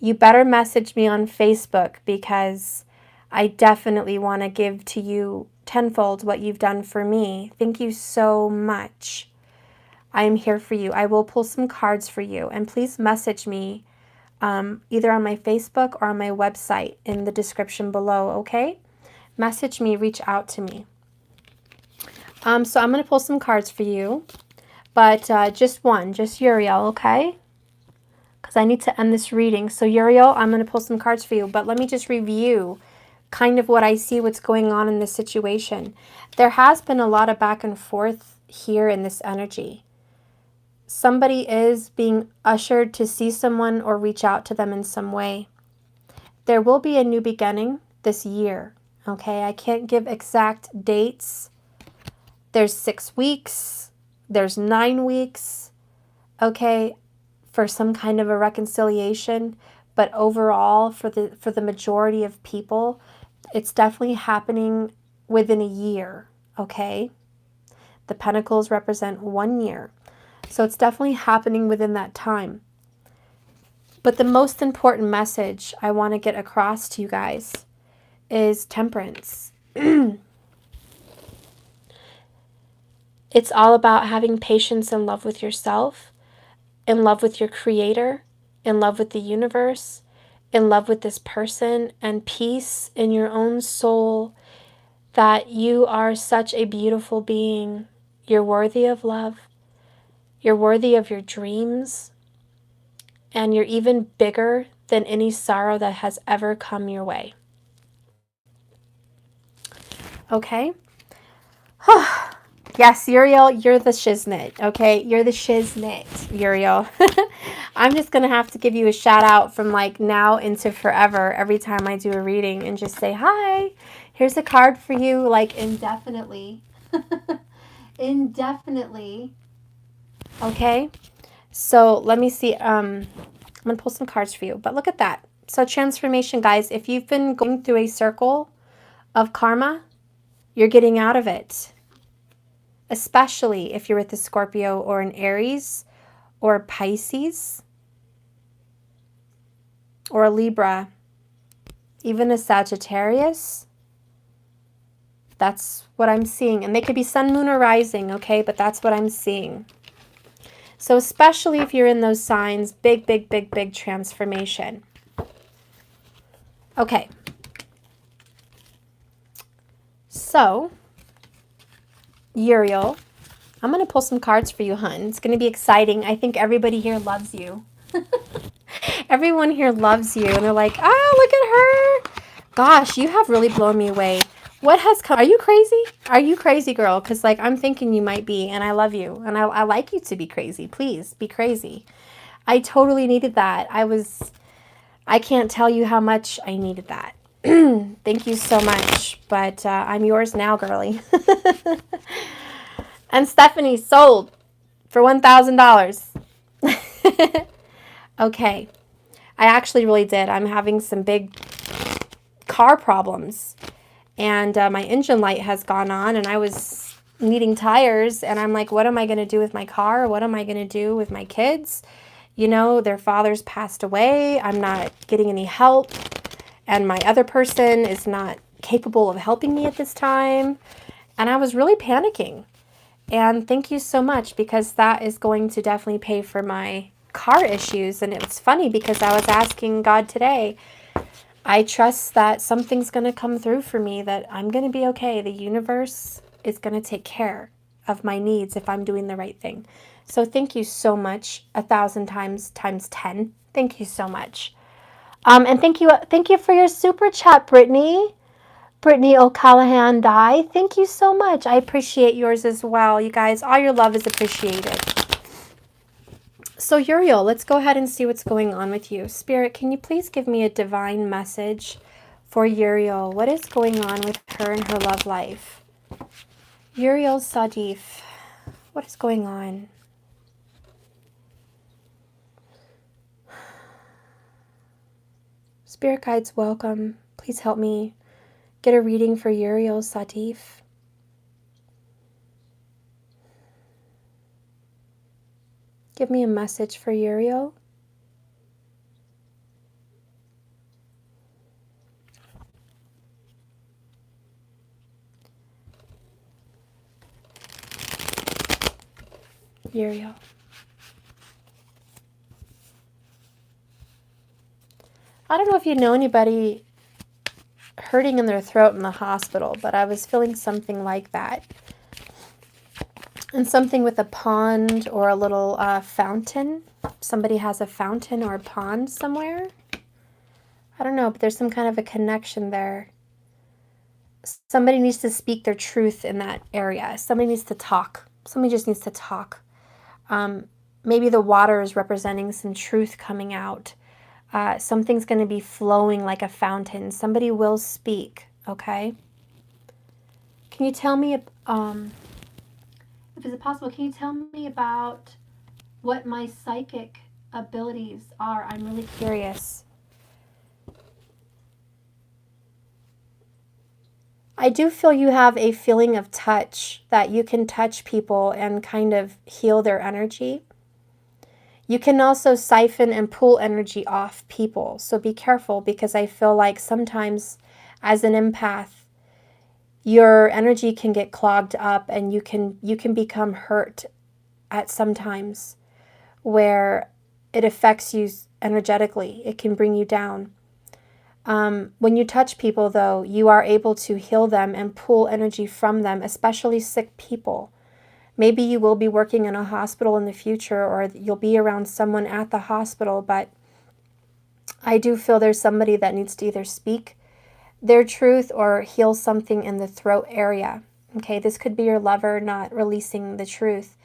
You better message me on Facebook because I definitely want to give to you tenfold what you've done for me. Thank you so much. I am here for you. I will pull some cards for you. And please message me either on my Facebook or on my website in the description below, okay? Message me, reach out to me. So I'm going to pull some cards for you, but just one, just Uriel, okay? Because I need to end this reading. So Uriel, I'm going to pull some cards for you, but let me just review kind of what I see, what's going on in this situation. There has been a lot of back and forth here in this energy. Somebody is being ushered to see someone or reach out to them in some way. There will be a new beginning this year, okay? I can't give exact dates. There's 6 weeks, there's 9 weeks, okay, for some kind of a reconciliation. But overall, for the majority of people, it's definitely happening within a year, okay? The Pentacles represent 1 year. So it's definitely happening within that time. But the most important message I want to get across to you guys is temperance. It's all about having patience and love with yourself, in love with your creator, in love with the universe, in love with this person, and peace in your own soul that you are such a beautiful being. You're worthy of love. You're worthy of your dreams. And you're even bigger than any sorrow that has ever come your way. Okay? Yes, Uriel, you're the shiznit, okay? You're the shiznit, Uriel. I'm just going to have to give you a shout out from like now into forever every time I do a reading and just say, hi, here's a card for you, like indefinitely. Indefinitely. Okay? So let me see. I'm going to pull some cards for you. But look at that. So transformation, guys. If you've been going through a circle of karma, you're getting out of it. Especially if you're with a Scorpio or an Aries or a Pisces or a Libra, even a Sagittarius. That's what I'm seeing. And they could be sun, moon, or rising, okay? But that's what I'm seeing. So especially if you're in those signs, big, big, big, big transformation. Okay. So, Uriel, I'm going to pull some cards for you, hun. It's going to be exciting. I think everybody here loves you. Everyone here loves you. And they're like, oh, look at her. Gosh, you have really blown me away. What has come? Are you crazy? Are you crazy, girl? Because like I'm thinking you might be, and I love you. And I like you to be crazy. Please, be crazy. I totally needed that. I can't tell you how much I needed that. Thank you so much. But I'm yours now, girly. And Stephanie sold for $1,000. Okay. I actually really did. I'm having some big car problems. And my engine light has gone on, and I was needing tires. And I'm like, what am I going to do with my car? What am I going to do with my kids? You know, their fathers passed away. I'm not getting any help. And my other person is not capable of helping me at this time. And I was really panicking. And thank you so much, because that is going to definitely pay for my car issues. And it was funny because I was asking God today, I trust that something's going to come through for me, that I'm going to be okay. The universe is going to take care of my needs if I'm doing the right thing. So thank you so much, 1,000 times 10. Thank you so much. And thank you for your super chat, Brittany. Brittany O'Callahan Dye. Thank you so much. I appreciate yours as well. You guys, all your love is appreciated. So Uriel, let's go ahead and see what's going on with you. Spirit, can you please give me a divine message for Uriel? What is going on with her and her love life? Uriel Sadif, what is going on? Spirit guides, welcome. Please help me get a reading for Uriel Satif. Give me a message for Uriel. Uriel. I don't know if you know anybody hurting in their throat in the hospital, but I was feeling something like that. And something with a pond or a little fountain. Somebody has a fountain or a pond somewhere. I don't know, but there's some kind of a connection there. Somebody needs to speak their truth in that area. Somebody needs to talk. Somebody just needs to talk. Maybe the water is representing some truth coming out. Something's going to be flowing like a fountain. Somebody will speak, okay? Can you tell me, if it's possible, can you tell me about what my psychic abilities are? I'm really curious. I do feel you have a feeling of touch, that you can touch people and kind of heal their energy. You can also siphon and pull energy off people. So be careful, because I feel like sometimes as an empath, your energy can get clogged up and you can become hurt at some times where it affects you energetically. It can bring you down. When you touch people, though, you are able to heal them and pull energy from them, especially sick people. Maybe you will be working in a hospital in the future, or you'll be around someone at the hospital, but I do feel there's somebody that needs to either speak their truth or heal something in the throat area. Okay, this could be your lover not releasing the truth.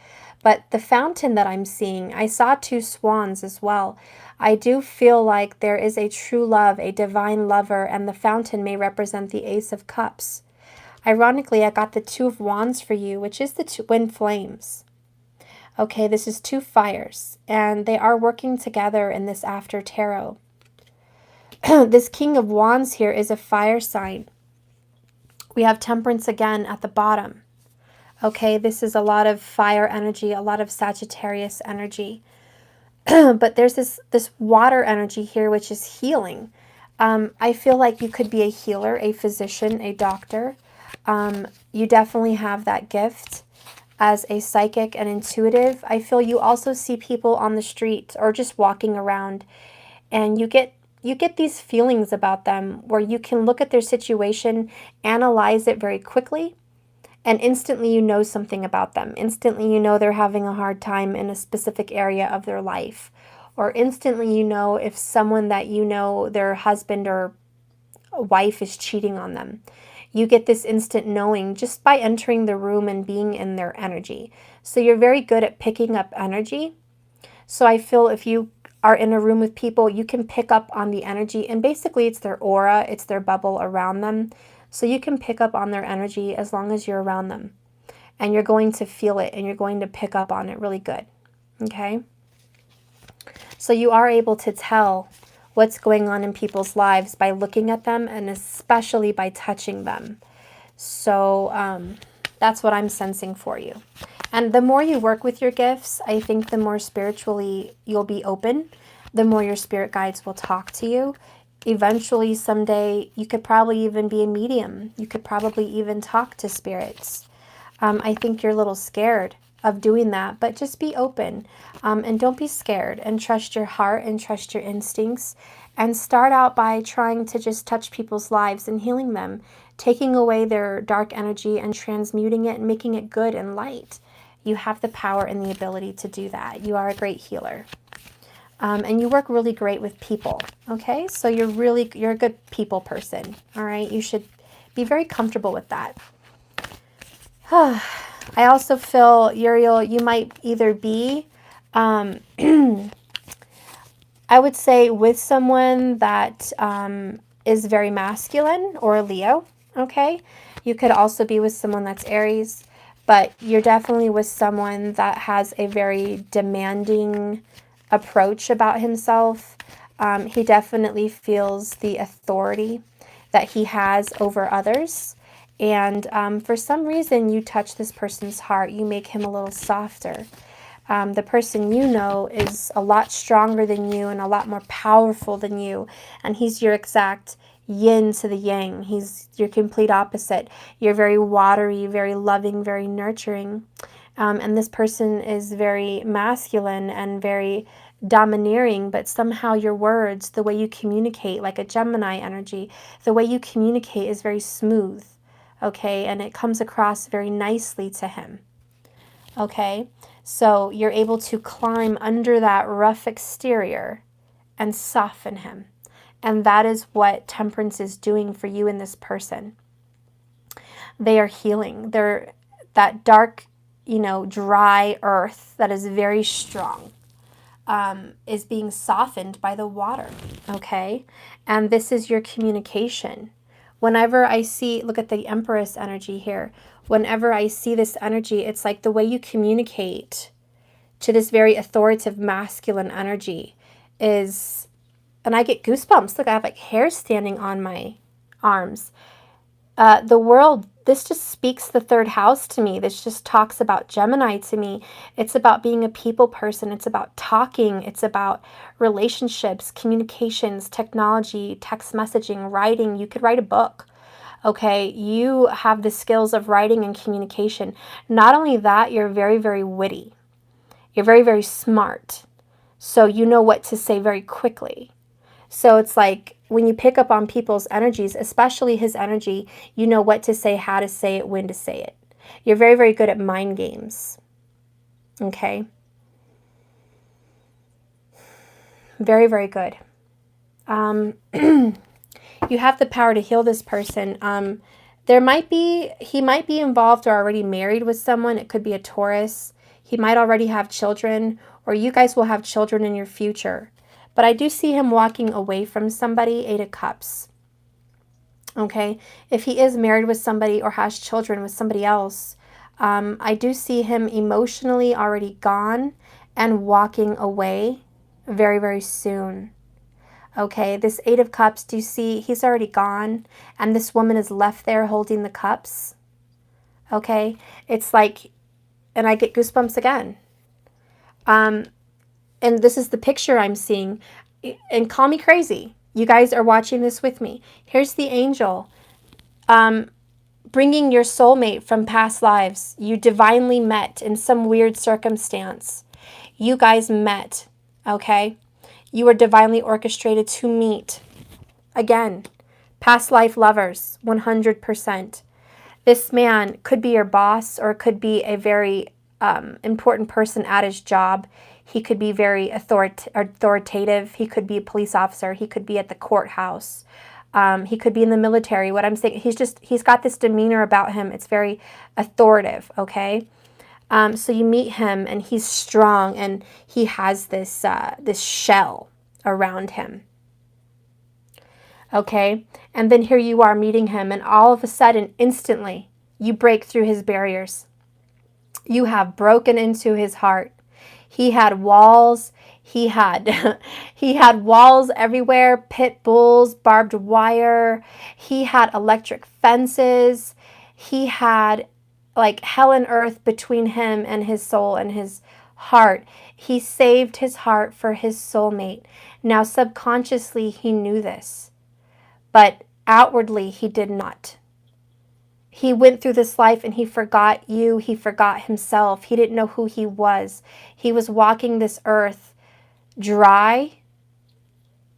But the fountain that I'm seeing, I saw 2 swans as well. I do feel like there is a true love, a divine lover, and the fountain may represent the Ace of Cups. Ironically, I got the 2 of Wands for you, which is the twin flames. Okay, this is 2 fires, and they are working together in this after tarot. This King of Wands here is a fire sign. We have Temperance again at the bottom. Okay, this is a lot of fire energy, a lot of Sagittarius energy. But there's this water energy here, which is healing. I feel like you could be a healer, a physician, a doctor. You definitely have that gift as a psychic and intuitive. I feel you also see people on the street or just walking around, and you get these feelings about them where you can look at their situation, analyze it very quickly, and instantly you know something about them. Instantly you know they're having a hard time in a specific area of their life. Or instantly you know if someone that you know, their husband or wife is cheating on them. You get this instant knowing just by entering the room and being in their energy. So you're very good at picking up energy. So I feel if you are in a room with people, you can pick up on the energy. And basically it's their aura, it's their bubble around them. So you can pick up on their energy as long as you're around them. And you're going to feel it and you're going to pick up on it really good. Okay? So you are able to tell what's going on in people's lives by looking at them and especially by touching them. So that's what I'm sensing for you. And the more you work with your gifts, I think the more spiritually you'll be open, the more your spirit guides will talk to you. Eventually, someday, you could probably even be a medium. You could probably even talk to spirits. I think you're a little scared of doing that, but just be open and don't be scared, and trust your heart and trust your instincts, and start out by trying to just touch people's lives and healing them, taking away their dark energy and transmuting it and making it good and light. You have the power and the ability to do that. You are a great healer. And you work really great with people, okay? So you're a good people person, all right? You should be very comfortable with that. I also feel, Uriel, you might either be, I would say, with someone that is very masculine or a Leo, okay? You could also be with someone that's Aries, but you're definitely with someone that has a very demanding approach about himself. He definitely feels the authority that he has over others. And for some reason, you touch this person's heart. You make him a little softer. The person you know is a lot stronger than you and a lot more powerful than you. And he's your exact yin to the yang. He's your complete opposite. You're very watery, very loving, very nurturing. And this person is very masculine and very domineering, but somehow your words, the way you communicate, like a Gemini energy, the way you communicate is very smooth, okay? And it comes across very nicely to him, okay? So you're able to climb under that rough exterior and soften him. And that is what Temperance is doing for you in this person. They are healing. They're that dark, dry earth that is very strong. Is being softened by the water, okay? And this is your communication. Whenever I see, look at the Empress energy here. Whenever I see this energy, it's like the way you communicate to this very authoritative masculine energy is, and I get goosebumps. Look, I have like hair standing on my arms. The world, this just speaks the third house to me. This just talks about Gemini to me. It's about being a people person. It's about talking. It's about relationships, communications, technology, text messaging, writing. You could write a book. Okay, you have the skills of writing and communication. Not only that, you're very, very witty. You're very, very smart. So you know what to say very quickly. So it's like when you pick up on people's energies, especially his energy, you know what to say, how to say it, when to say it. You're very, very good at mind games. Okay? Very, very good. You have the power to heal this person. He might be involved or already married with someone. It could be a Taurus. He might already have children, or you guys will have children in your future. But I do see him walking away from somebody, 8 of Cups. Okay? If he is married with somebody or has children with somebody else, I do see him emotionally already gone and walking away very, very soon. Okay? This 8 of Cups, do you see? He's already gone, and this woman is left there holding the cups. Okay? It's like, and I get goosebumps again. And this is the picture I'm seeing. And call me crazy. You guys are watching this with me. Here's the angel. Bringing your soulmate from past lives. You divinely met in some weird circumstance. You guys met, okay? You were divinely orchestrated to meet. Again, past life lovers, 100%. This man could be your boss, or could be a very important person at his job. He could be very authoritative. He could be a police officer. He could be at the courthouse. He could be in the military. What I'm saying, he's got this demeanor about him. It's very authoritative, okay? So you meet him, and he's strong, and he has this shell around him. Okay? And then here you are meeting him, and all of a sudden, instantly, you break through his barriers. You have broken into his heart. He had walls. He had walls everywhere, pit bulls, barbed wire. He had electric fences. He had like hell and earth between him and his soul and his heart. He saved his heart for his soulmate. Now, subconsciously, he knew this, but outwardly, he did not. He went through this life and he forgot you. He forgot himself. He didn't know who he was. He was walking this earth dry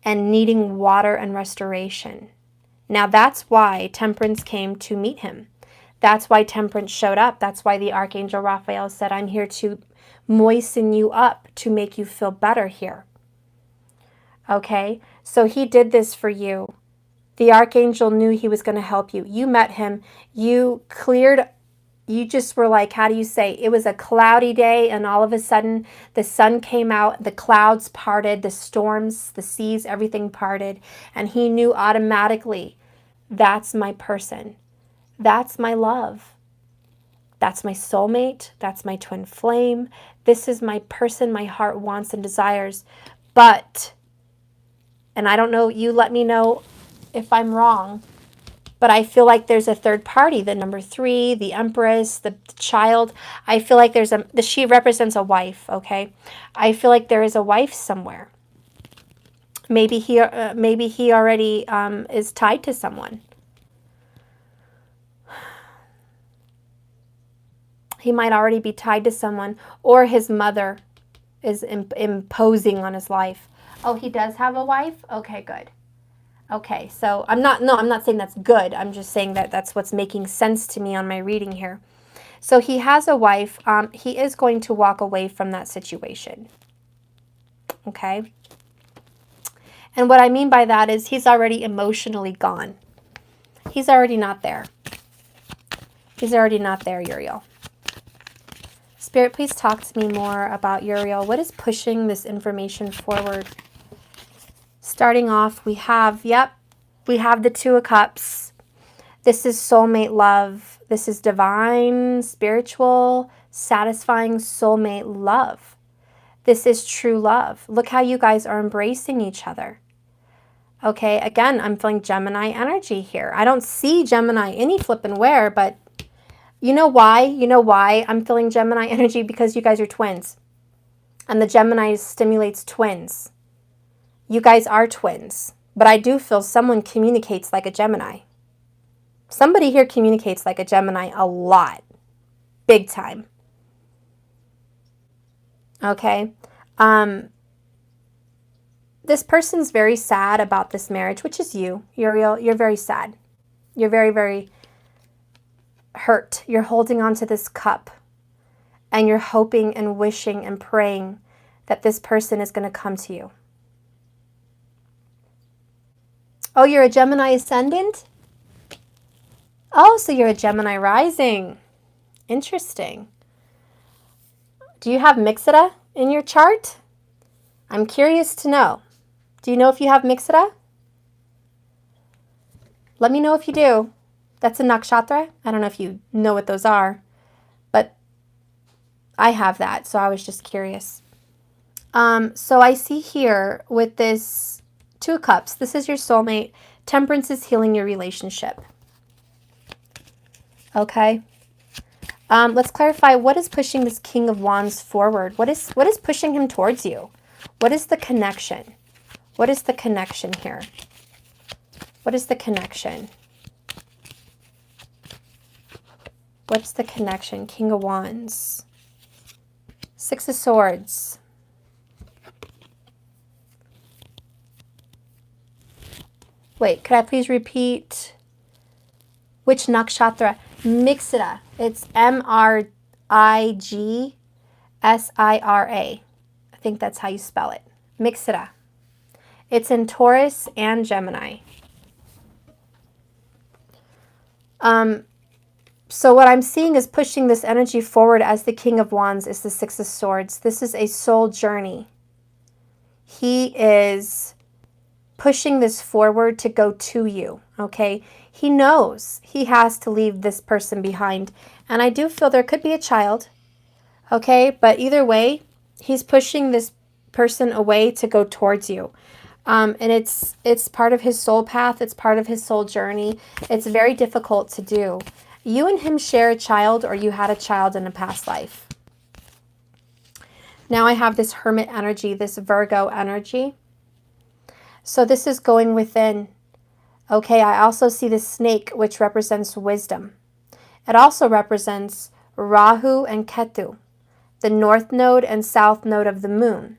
and needing water and restoration. Now that's why Temperance came to meet him. That's why Temperance showed up. That's why the Archangel Raphael said, I'm here to moisten you up, to make you feel better here. Okay? So he did this for you. The Archangel knew he was going to help you. You met him. You just were like, how do you say? It was a cloudy day, and all of a sudden the sun came out, the clouds parted, the storms, the seas, everything parted. And he knew automatically, that's my person. That's my love. That's my soulmate. That's my twin flame. This is my person my heart wants and desires. But And I don't know, you let me know if I'm wrong. But I feel like there's a third party, the number 3, the Empress, the child. I feel like she represents a wife, okay? I feel like there is a wife somewhere. Maybe he already is tied to someone. He might already be tied to someone, or his mother is imposing on his life. Oh, he does have a wife? Okay, good. Okay, so I'm not saying that's good. I'm just saying that that's what's making sense to me on my reading here. So he has a wife. He is going to walk away from that situation. Okay? And what I mean by that is he's already emotionally gone. He's already not there. He's already not there, Uriel. Spirit, please talk to me more about Uriel. What is pushing this information forward? Starting off, we have the 2 of Cups. This is soulmate love. This is divine, spiritual, satisfying soulmate love. This is true love. Look how you guys are embracing each other. Okay, again, I'm feeling Gemini energy here. I don't see Gemini any flippin' where, but you know why? You know why I'm feeling Gemini energy? Because you guys are twins. And the Gemini stimulates twins. You guys are twins. But I do feel someone communicates like a Gemini. Somebody here communicates like a Gemini a lot. Big time. Okay? This person's very sad about this marriage, which is you, Uriel. You're very sad. You're very, very hurt. You're holding on to this cup. And you're hoping and wishing and praying that this person is going to come to you. Oh, you're a Gemini ascendant? Oh, so you're a Gemini rising. Interesting. Do you have Mixida in your chart? I'm curious to know. Do you know if you have Mixida? Let me know if you do. That's a nakshatra. I don't know if you know what those are, but I have that, so I was just curious. So I see here with this 2 of Cups, this is your soulmate. Temperance is healing your relationship. Okay. Let's clarify, what is pushing this King of Wands forward? What is pushing him towards you? What is the connection? What is the connection here? What is the connection? What's the connection? King of Wands. 6 of Swords. Wait, could I please repeat which nakshatra? Mixida. It's Mrigsira. I think that's how you spell it. Mixida. It's in Taurus and Gemini. So what I'm seeing is pushing this energy forward as the King of Wands is the 6 of Swords. This is a soul journey. He is pushing this forward to go to you, okay? He knows he has to leave this person behind. And I do feel there could be a child, okay? But either way, he's pushing this person away to go towards you. And it's part of his soul path. It's part of his soul journey. It's very difficult to do. You and him share a child, or you had a child in a past life. Now I have this Hermit energy, this Virgo energy. So this is going within. Okay, I also see the snake, which represents wisdom. It also represents Rahu and Ketu, the north node and south node of the moon.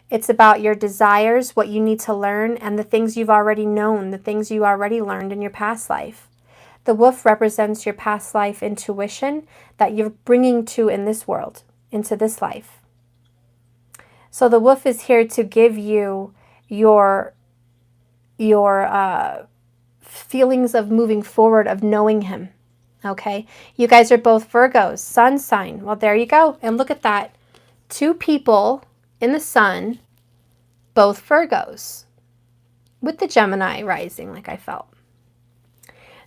It's about your desires, what you need to learn, and the things you've already known, the things you already learned in your past life. The wolf represents your past life intuition that you're bringing to in this world, into this life. So the wolf is here to give you your feelings of moving forward, of knowing him. Okay, you guys are both Virgos, sun sign. Well, there you go. And look at that. 2 people in the sun, both Virgos, with the Gemini rising, like I felt.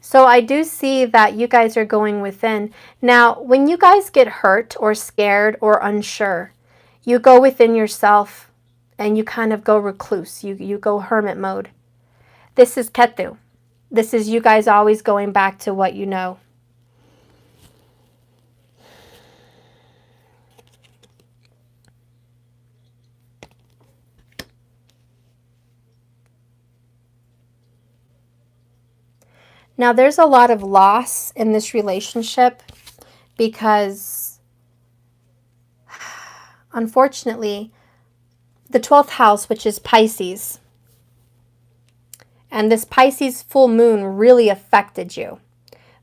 So I do see that you guys are going within. Now, when you guys get hurt or scared or unsure, you go within yourself and you kind of go recluse. You go hermit mode. This is Ketu. This is you guys always going back to what you know. Now, there's a lot of loss in this relationship because, unfortunately, the 12th house, which is Pisces, and this Pisces full moon really affected you.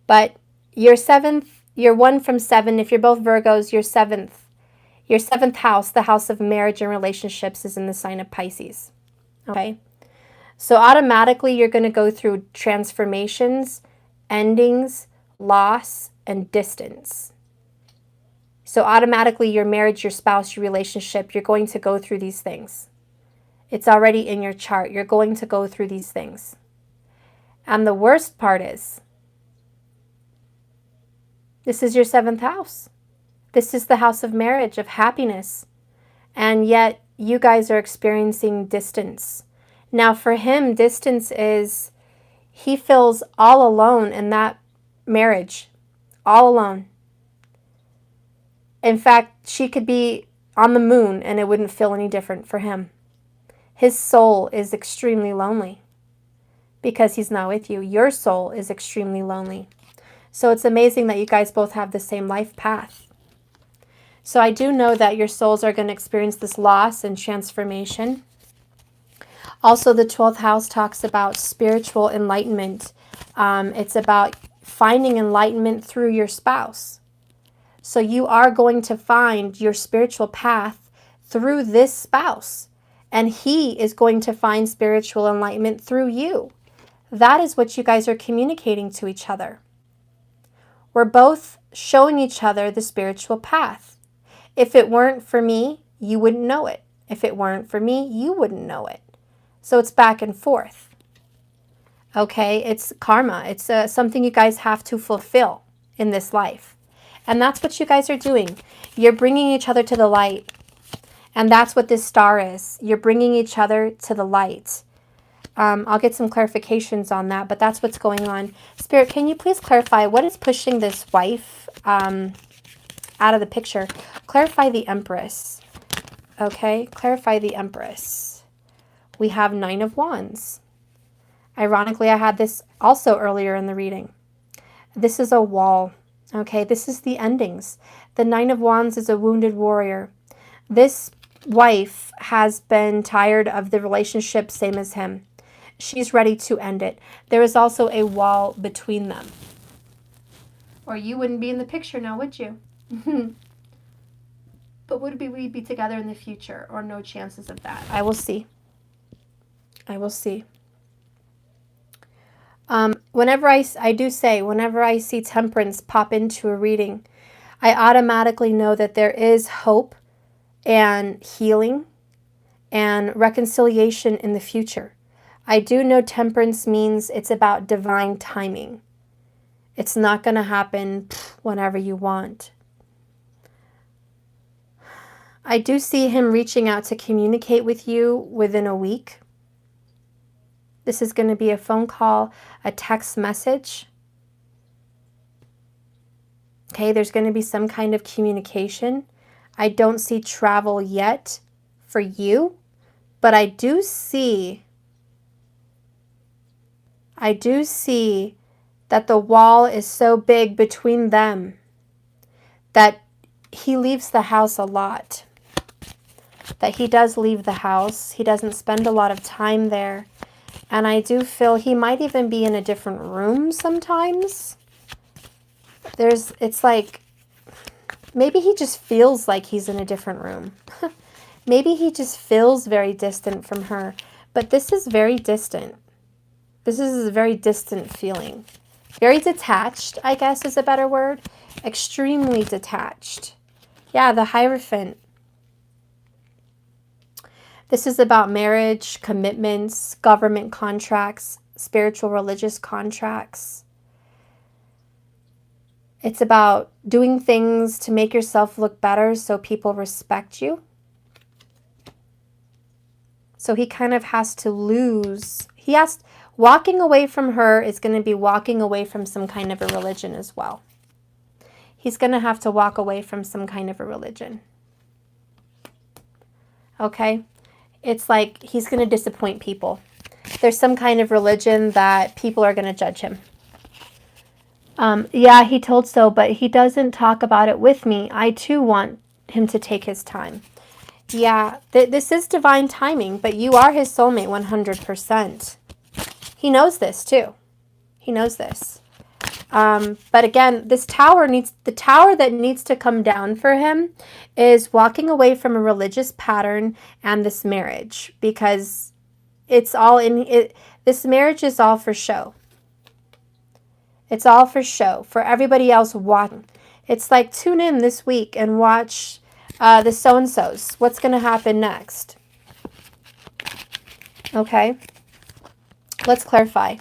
But your 7th, your 1 from 7, if you're both Virgos, your 7th house, the house of marriage and relationships, is in the sign of Pisces. Okay? So automatically you're going to go through transformations, endings, loss, and distance. So automatically your marriage, your spouse, your relationship, you're going to go through these things. It's already in your chart. You're going to go through these things. And the worst part is, this is your 7th house. This is the house of marriage, of happiness. And yet you guys are experiencing distance. Now for him, distance is, he feels all alone in that marriage, all alone. In fact, she could be on the moon and it wouldn't feel any different for him. His soul is extremely lonely because he's not with you. Your soul is extremely lonely. So it's amazing that you guys both have the same life path. So I do know that your souls are going to experience this loss and transformation. Also, the 12th house talks about spiritual enlightenment. It's about finding enlightenment through your spouse. So you are going to find your spiritual path through this spouse. And he is going to find spiritual enlightenment through you. That is what you guys are communicating to each other. We're both showing each other the spiritual path. If it weren't for me, you wouldn't know it. If it weren't for me, you wouldn't know it. So it's back and forth. Okay, it's karma. It's something you guys have to fulfill in this life. And that's what you guys are doing. You're bringing each other to the light. And that's what this star is. You're bringing each other to the light. I'll get some clarifications on that, but that's what's going on. Spirit, can you please clarify what is pushing this wife out of the picture? Clarify the Empress. Okay, clarify the Empress. We have 9 of Wands. Ironically, I had this also earlier in the reading. This is a wall. Okay, this is the endings. The 9 of Wands is a wounded warrior. This wife has been tired of the relationship, same as him. She's ready to end it. There is also a wall between them. Or you wouldn't be in the picture now, would you? But would we be together in the future? Or no chances of that? I will see. I will see. Whenever I see temperance pop into a reading, I automatically know that there is hope and healing and reconciliation in the future. I do know temperance means it's about divine timing. It's not going to happen whenever you want. I do see him reaching out to communicate with you within a week. This is going to be a phone call, a text message. Okay, there's going to be some kind of communication. I don't see travel yet for you, but I do see that the wall is so big between them that he leaves the house a lot. That he does leave the house. He doesn't spend a lot of time there. And I do feel he might even be in a different room sometimes. It's like, maybe he just feels like he's in a different room. Maybe he just feels very distant from her. But this is very distant. This is a very distant feeling. Very detached, I guess is a better word. Extremely detached. Yeah, the Hierophant. This is about marriage, commitments, government contracts, spiritual religious contracts. It's about doing things to make yourself look better so people respect you. So he kind of has to lose. Walking away from her is going to be walking away from some kind of a religion as well. He's going to have to walk away from some kind of a religion. Okay? It's like he's going to disappoint people. There's some kind of religion that people are going to judge him. Yeah, he told so, but he doesn't talk about it with me. I too want him to take his time. Yeah, this is divine timing, but you are his soulmate 100%. He knows this too. He knows this. But again, the tower that needs to come down for him is walking away from a religious pattern and this marriage, because it's all in it. This marriage is all for show. It's all for show, for everybody else watching. It's like, tune in this week and watch the so-and-sos. What's going to happen next? Okay. Let's clarify.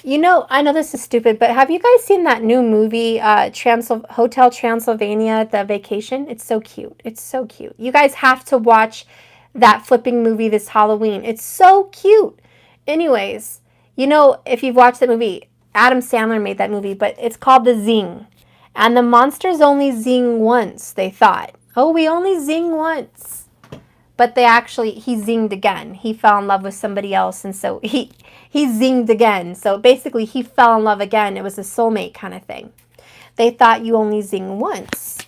You know, I know this is stupid, but have you guys seen that new movie, Hotel Transylvania, The Vacation? It's so cute. It's so cute. You guys have to watch that flipping movie this Halloween. It's so cute. Anyways, you know, if you've watched that movie, Adam Sandler made that movie, but it's called The Zing. And the monsters only zing once, they thought. Oh, we only zing once. But he zinged again. He fell in love with somebody else, and so he zinged again. So basically, he fell in love again. It was a soulmate kind of thing. They thought you only zing once.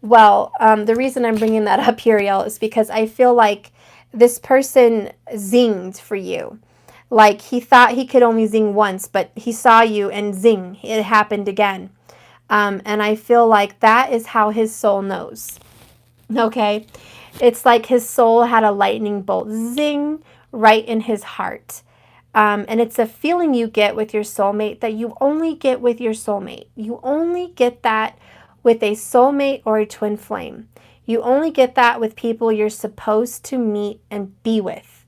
Well, the reason I'm bringing that up, Uriel, is because I feel like this person zinged for you. Like, he thought he could only zing once, but he saw you and zing. It happened again. And I feel like that is how his soul knows. Okay? It's like his soul had a lightning bolt zing right in his heart. And it's a feeling you get with your soulmate that you only get with your soulmate. You only get that with a soulmate or a twin flame. You only get that with people you're supposed to meet and be with.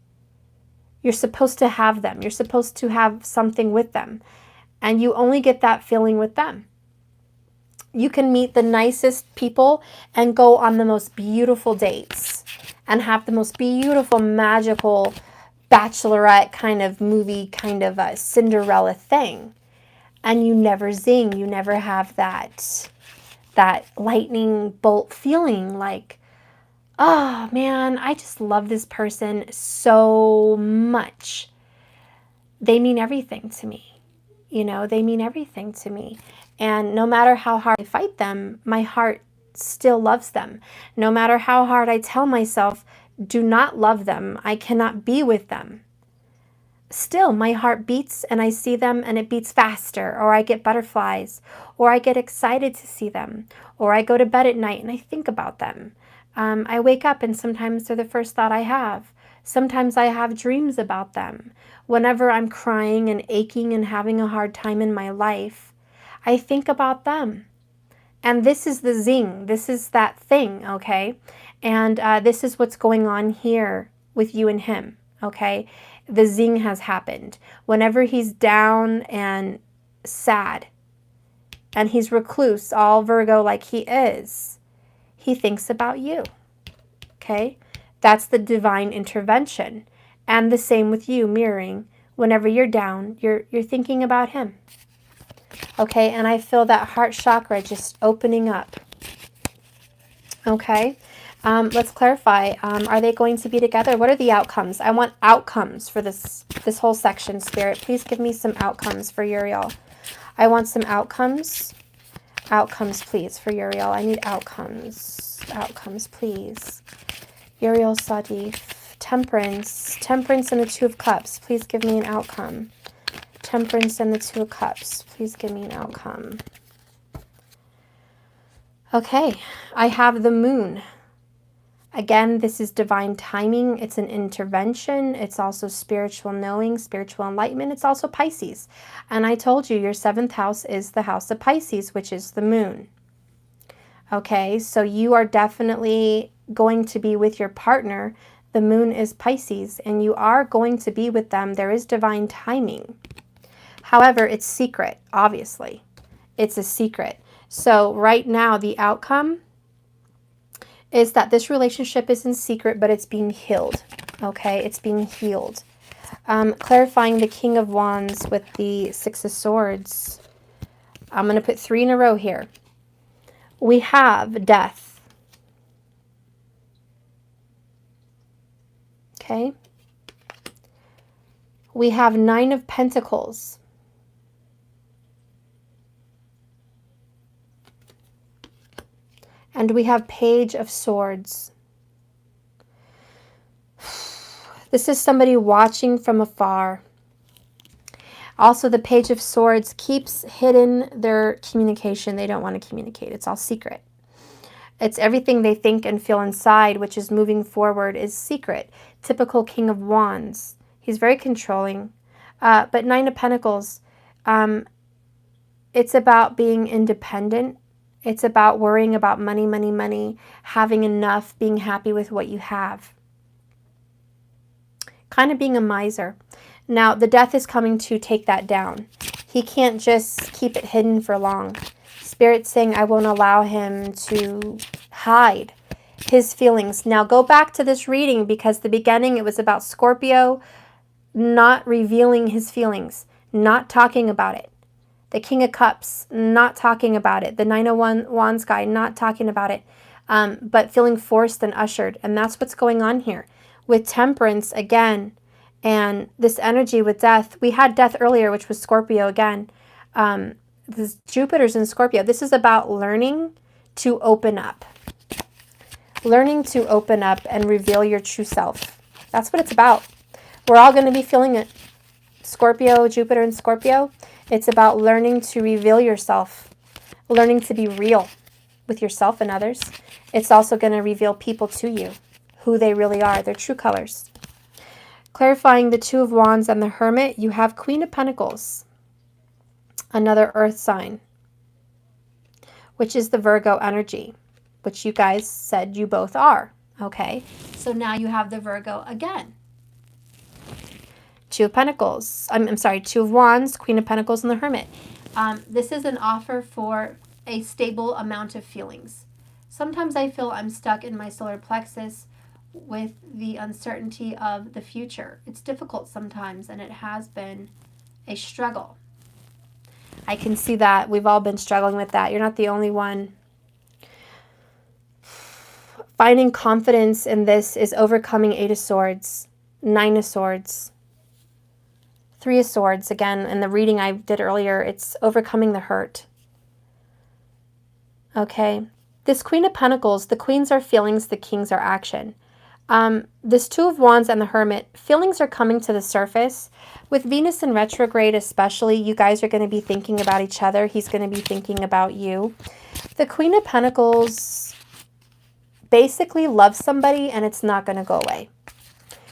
You're supposed to have them. You're supposed to have something with them. And you only get that feeling with them. You can meet the nicest people and go on the most beautiful dates and have the most beautiful, magical bachelorette kind of movie, kind of a Cinderella thing. And you never zing. You never have that lightning bolt feeling like, oh man, I just love this person so much. They mean everything to me. You know, they mean everything to me. And no matter how hard I fight them, my heart still loves them. No matter how hard I tell myself, do not love them, I cannot be with them, still my heart beats and I see them and it beats faster, or I get butterflies, or I get excited to see them, or I go to bed at night and I think about them. I wake up and sometimes they're the first thought I have. Sometimes I have dreams about them. Whenever I'm crying and aching and having a hard time in my life, I think about them. And this is the zing. This is that thing, okay? And this is what's going on here with you and him, okay? The zing has happened. Whenever he's down and sad, and he's recluse, all Virgo like he is, he thinks about you, okay? That's the divine intervention. And the same with you, mirroring. Whenever you're down, you're thinking about him. Okay, and I feel that heart chakra just opening up. Okay, let's clarify. Are they going to be together? What are the outcomes? I want outcomes for this whole section, Spirit. Please give me some outcomes for Uriel. I want some outcomes. Outcomes, please, for Uriel. I need outcomes. Outcomes, please. Uriel Sadif. Temperance. Temperance and the Two of Cups. Please give me an outcome. Temperance and the Two of Cups. Please give me an outcome. Okay, I have the Moon. Again, this is divine timing. It's an intervention. It's also spiritual knowing, spiritual enlightenment. It's also Pisces. And I told you your 7th house is the house of Pisces, which is the Moon. Okay, so you are definitely going to be with your partner. The Moon is Pisces, and you are going to be with them. There is divine timing. However, it's secret, obviously. It's a secret. So right now, the outcome is that this relationship is in secret, but it's being healed. Okay, it's being healed. Clarifying the King of Wands with the Six of Swords. I'm going to put 3 in a row here. We have death. Okay. We have 9 of Pentacles. And we have Page of Swords. This is somebody watching from afar. Also, the Page of Swords keeps hidden their communication. They don't want to communicate. It's all secret. It's everything they think and feel inside, which is moving forward, is secret. Typical King of Wands. He's very controlling. But 9 of Pentacles, it's about being independent. It's about worrying about money, money, money, having enough, being happy with what you have. Kind of being a miser. Now, the death is coming to take that down. He can't just keep it hidden for long. Spirit's saying, I won't allow him to hide his feelings. Now, go back to this reading because the beginning, it was about Scorpio not revealing his feelings, not talking about it. The King of Cups, not talking about it. The 9 of Wands guy, not talking about it, but feeling forced and ushered. And that's what's going on here. With Temperance, again, and this energy with death. We had death earlier, which was Scorpio again. This Jupiter's in Scorpio. This is about learning to open up. Learning to open up and reveal your true self. That's what it's about. We're all going to be feeling it. Scorpio, Jupiter and Scorpio. It's about learning to reveal yourself. Learning to be real with yourself and others. It's also going to reveal people to you. Who they really are. Their true colors. Clarifying the 2 of Wands and the Hermit, you have Queen of Pentacles, another earth sign, which is the Virgo energy, which you guys said you both are. Okay, so now you have the Virgo again. 2 of Pentacles, I'm sorry, 2 of Wands, Queen of Pentacles, and the Hermit. This is an offer for a stable amount of feelings. Sometimes I feel I'm stuck in my solar plexus with the uncertainty of the future. It's difficult sometimes, and it has been a struggle. I can see that. We've all been struggling with that. You're not the only one. Finding confidence in this is overcoming 8 of Swords, 9 of Swords, 3 of Swords. Again, in the reading I did earlier, it's overcoming the hurt. Okay. This Queen of Pentacles, the queens are feelings, the kings are action. This 2 of Wands and the Hermit, feelings are coming to the surface. With Venus in retrograde especially, you guys are going to be thinking about each other. He's going to be thinking about you. The Queen of Pentacles basically loves somebody and it's not going to go away.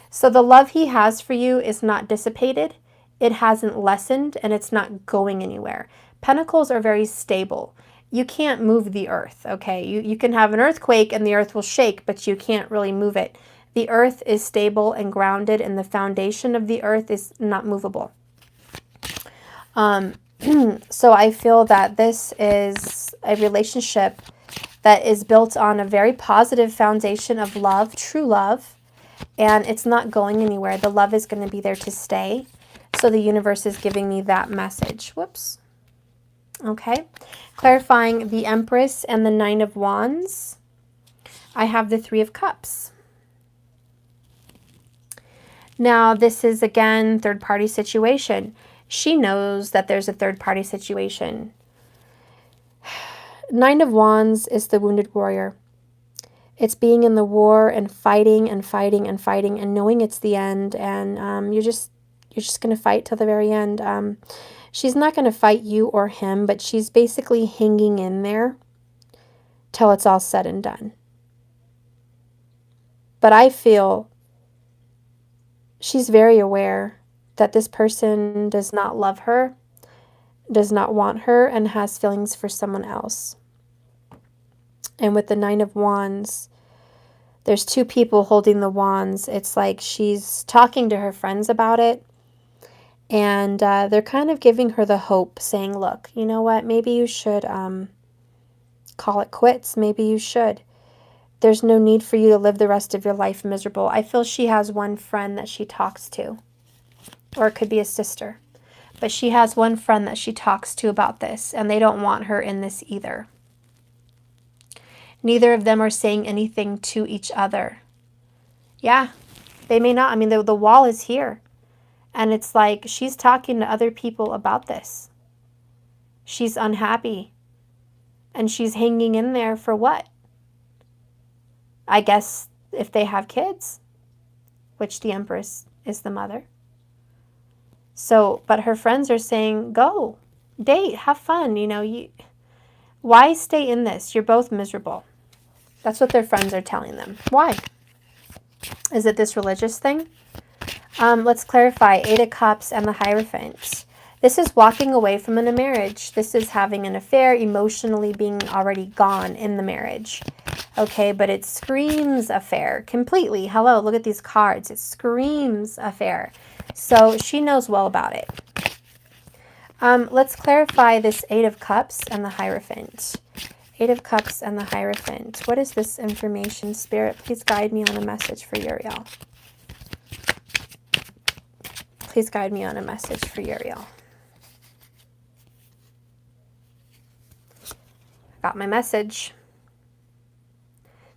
So the love he has for you is not dissipated. It hasn't lessened and it's not going anywhere. Pentacles are very stable. You can't move the earth, okay? You can have an earthquake and the earth will shake, but you can't really move it. The earth is stable and grounded, and the foundation of the earth is not movable. So I feel that this is a relationship that is built on a very positive foundation of love, true love, and it's not going anywhere. The love is going to be there to stay. So the universe is giving me that message. Whoops. Okay. Clarifying the Empress and the 9 of Wands. I have the 3 of Cups. Now, this is, again, third-party situation. She knows that there's a third-party situation. 9 of Wands is the wounded warrior. It's being in the war and fighting and fighting and fighting and knowing it's the end, and you're just going to fight till the very end. She's not going to fight you or him, but she's basically hanging in there till it's all said and done. But I feel she's very aware that this person does not love her, does not want her, and has feelings for someone else. And with the 9 of Wands, there's 2 people holding the wands. It's like she's talking to her friends about it. And they're kind of giving her the hope, saying, look, you know what, maybe you should call it quits. Maybe you should. There's no need for you to live the rest of your life miserable. I feel she has one friend that she talks to, or it could be a sister. But she has one friend that she talks to about this, and they don't want her in this either. Neither of them are saying anything to each other. Yeah, they may not. I mean, the wall is here. And it's like she's talking to other people about this. She's unhappy. And she's hanging in there for what? I guess if they have kids, which the Empress is the mother. So, but her friends are saying, go, date, have fun. You know, why stay in this? You're both miserable. That's what their friends are telling them. Why? Is it this religious thing? Let's clarify. 8 of Cups and the Hierophant. This is walking away from a marriage. This is having an affair, emotionally being already gone in the marriage. Okay, but it screams affair completely. Hello, look at these cards. It screams affair. So she knows well about it. Let's clarify this 8 of Cups and the Hierophant. 8 of Cups and the Hierophant. What is this information, Spirit? Please guide me on a message for Uriel. Please guide me on a message for Uriel. Got my message.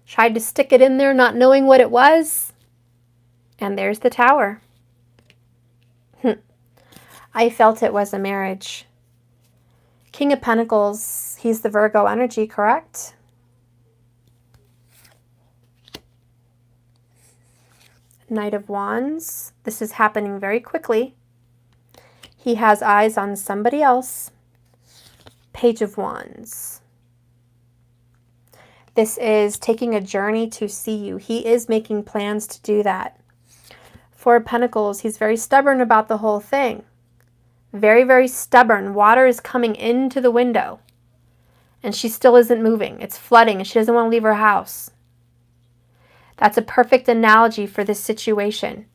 Tried to stick it in there, not knowing what it was. And there's the Tower. I felt it was a marriage. King of Pentacles, he's the Virgo energy, correct? Knight of Wands. This is happening very quickly. He has eyes on somebody else. Page of Wands. This is taking a journey to see you. He is making plans to do that. 4 of Pentacles. He's very stubborn about the whole thing. Very, very stubborn. Water is coming into the window. And she still isn't moving. It's flooding and she doesn't want to leave her house. That's a perfect analogy for this situation.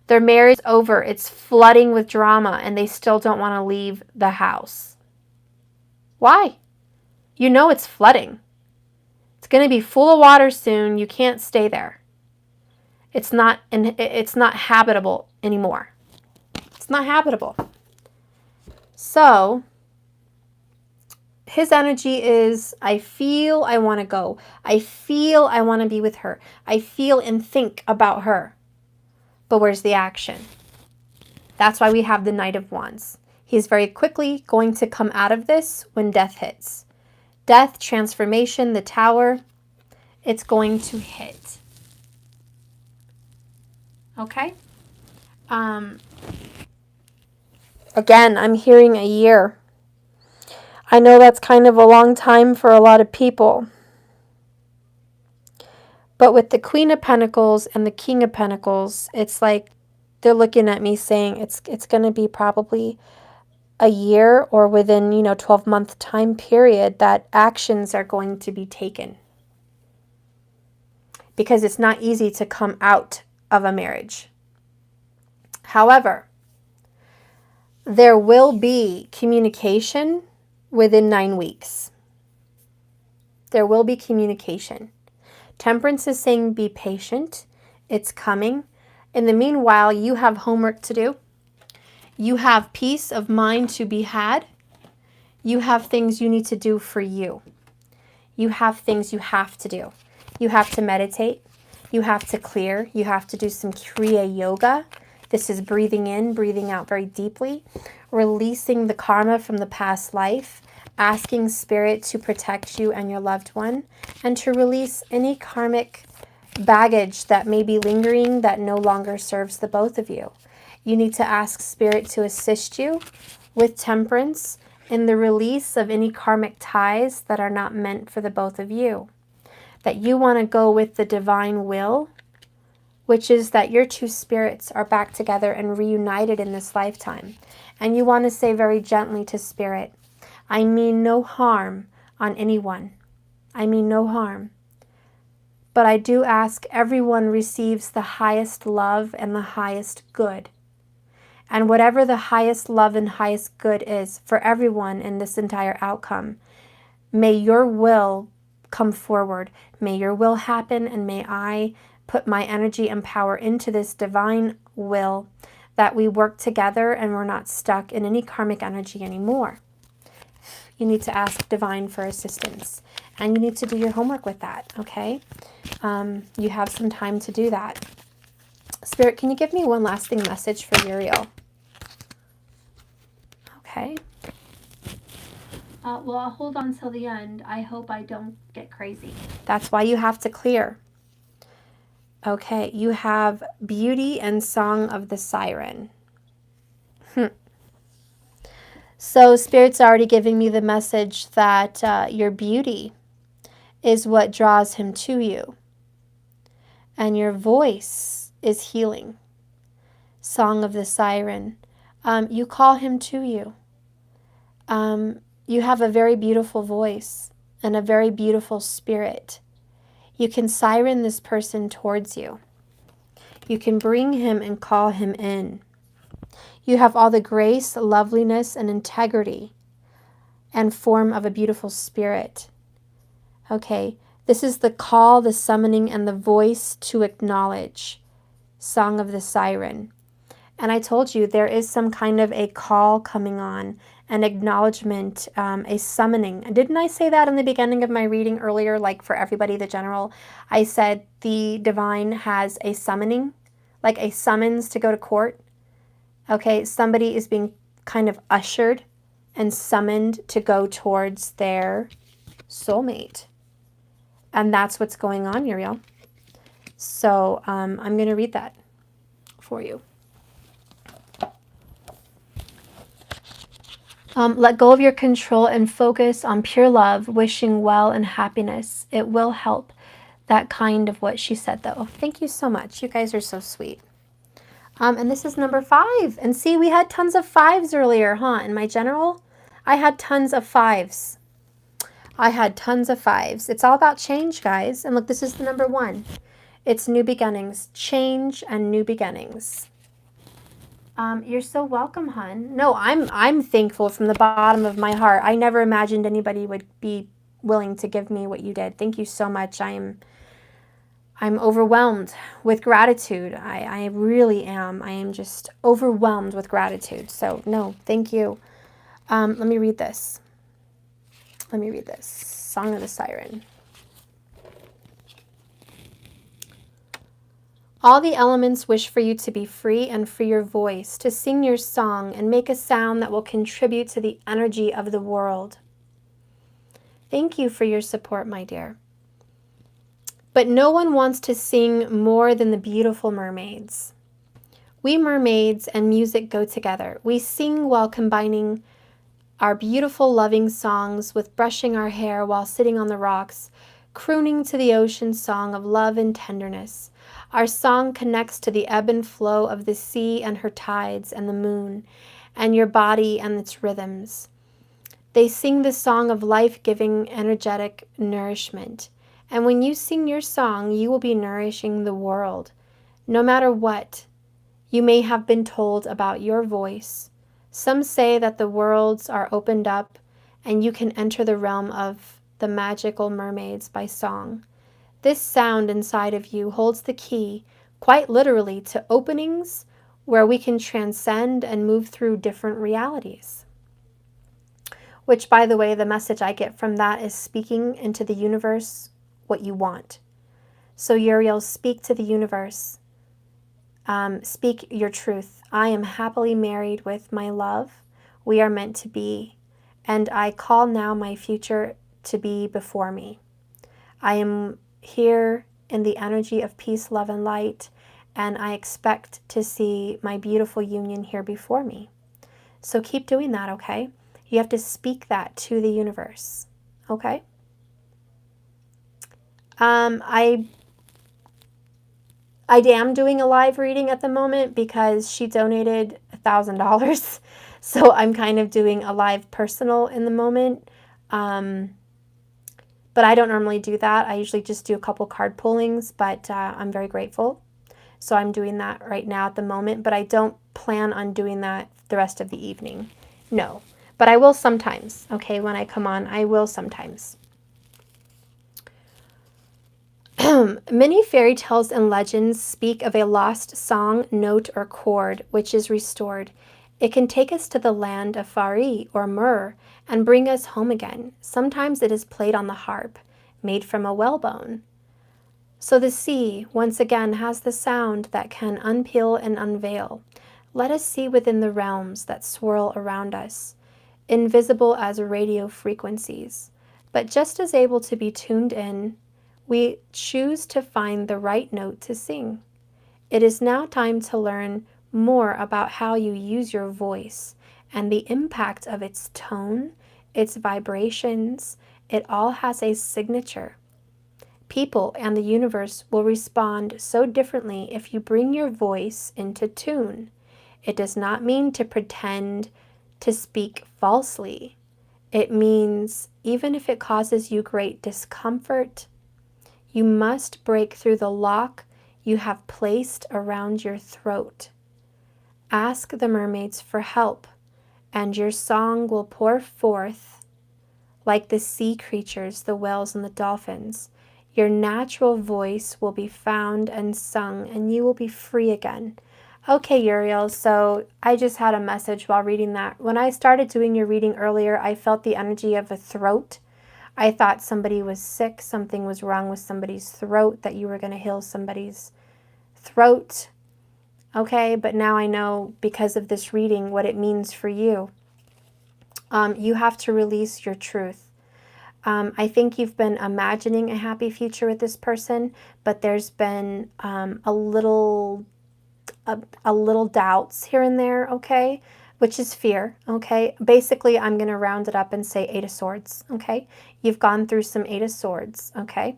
Their marriage is over. It's flooding with drama and they still don't want to leave the house. Why? You know it's flooding. It's going to be full of water soon. You can't stay there. It's not habitable anymore. It's not habitable. So, his energy is, I feel I want to go. I feel I want to be with her. I feel and think about her. But where's the action? That's why we have the Knight of Wands. He's very quickly going to come out of this when death hits. Death, transformation, the Tower, it's going to hit. Okay? Again, I'm hearing a year. I know that's kind of a long time for a lot of people. But with the Queen of Pentacles and the King of Pentacles, it's like they're looking at me saying it's going to be probably a year or within, 12-month time period that actions are going to be taken. Because it's not easy to come out of a marriage. However, there will be communication within 9 weeks. There will be communication. Temperance is saying be patient. It's coming. In the meanwhile, you have homework to do. You have peace of mind to be had. You have things you need to do for you. You have things you have to do. You have to meditate. You have to clear. You have to do some Kriya Yoga. This is breathing in, breathing out very deeply, releasing the karma from the past life, asking Spirit to protect you and your loved one, and to release any karmic baggage that may be lingering that no longer serves the both of you. You need to ask Spirit to assist you with temperance in the release of any karmic ties that are not meant for the both of you. That you want to go with the divine will, which is that your two spirits are back together and reunited in this lifetime. And you want to say very gently to Spirit, I mean no harm on anyone. I mean no harm. But I do ask everyone receives the highest love and the highest good. And whatever the highest love and highest good is for everyone in this entire outcome, may your will come forward. May your will happen, and may I put my energy and power into this divine will, that we work together and we're not stuck in any karmic energy anymore. You need to ask divine for assistance, and you need to do your homework with that, okay? You have some time to do that. Spirit, can you give me one lasting message for Uriel? Okay. Well, I'll hold on till the end. I hope I don't get crazy. That's why you have to clear. Okay, you have Beauty and Song of the Siren. So Spirit's already giving me the message that your beauty is what draws him to you. And your voice is healing. Song of the Siren. You call him to you. You have a very beautiful voice and a very beautiful spirit. You can siren this person towards you. You can bring him and call him in. You have all the grace, loveliness, and integrity and form of a beautiful spirit. Okay, this is the call, the summoning, and the voice to acknowledge. Song of the Siren. And I told you there is some kind of a call coming on, an acknowledgement, a summoning. Didn't I say that in the beginning of my reading earlier, like for everybody, the general? I said the divine has a summoning, like a summons to go to court. Okay, somebody is being kind of ushered and summoned to go towards their soulmate. And that's what's going on, Uriel. So I'm going to read that for you. Let go of your control and focus on pure love, wishing well and happiness. It will help. That kind of what she said, though. Thank you so much. You guys are so sweet. And this is number 5. And see, we had tons of 5s earlier, huh? In my general, I had tons of 5s. I had tons of 5s. It's all about change, guys. And look, this is the number 1. It's new beginnings. Change and new beginnings. You're so welcome, hon. No, I'm thankful from the bottom of my heart. I never imagined anybody would be willing to give me what you did. Thank you so much. I'm overwhelmed with gratitude. I really am. I am just overwhelmed with gratitude. So no, thank you. Let me read this. Song of the Siren. All the elements wish for you to be free and free your voice, to sing your song and make a sound that will contribute to the energy of the world. Thank you for your support, my dear. But no one wants to sing more than the beautiful mermaids. We mermaids and music go together. We sing while combining our beautiful loving songs with brushing our hair while sitting on the rocks, crooning to the ocean song of love and tenderness. Our song connects to the ebb and flow of the sea and her tides and the moon and your body and its rhythms. They sing the song of life-giving, energetic nourishment. And when you sing your song, you will be nourishing the world. No matter what you may have been told about your voice, some say that the worlds are opened up and you can enter the realm of the magical mermaids by song. This sound inside of you holds the key, quite literally, to openings where we can transcend and move through different realities. Which, by the way, the message I get from that is speaking into the universe what you want. So Uriel, speak to the universe. Speak your truth. I am happily married with my love. We are meant to be. And I call now my future to be before me. I am here in the energy of peace, love, and light, and I expect to see my beautiful union here before me. So keep doing that, okay? You have to speak that to the universe, okay? I am doing a live reading at the moment because she donated $1,000, so I'm kind of doing a live personal in the moment. But I don't normally do that. I usually just do a couple card pullings, but I'm very grateful. So I'm doing that right now at the moment, but I don't plan on doing that the rest of the evening. No, but I will sometimes, okay? When I come on, I will sometimes. Many fairy tales and legends speak of a lost song, note, or chord which is restored. It can take us to the land of Fari or Mur and bring us home again. Sometimes it is played on the harp, made from a whalebone. So the sea, once again, has the sound that can unpeel and unveil. Let us see within the realms that swirl around us, invisible as radio frequencies, but just as able to be tuned in. We choose to find the right note to sing. It is now time to learn more about how you use your voice and the impact of its tone, its vibrations. It all has a signature. People and the universe will respond so differently if you bring your voice into tune. It does not mean to pretend to speak falsely. It means, even if it causes you great discomfort, you must break through the lock you have placed around your throat. Ask the mermaids for help, and your song will pour forth like the sea creatures, the whales and the dolphins. Your natural voice will be found and sung, and you will be free again. Okay, Uriel, so I just had a message while reading that. When I started doing your reading earlier, I felt the energy of a throat. I thought somebody was sick, something was wrong with somebody's throat, that you were going to heal somebody's throat. Okay, but now I know because of this reading what it means for you. You have to release your truth. I think you've been imagining a happy future with this person, but there's been a little doubts here and there, okay? Which is fear, okay? Basically, I'm going to round it up and say Eight of Swords, okay? You've gone through some Eight of Swords, okay?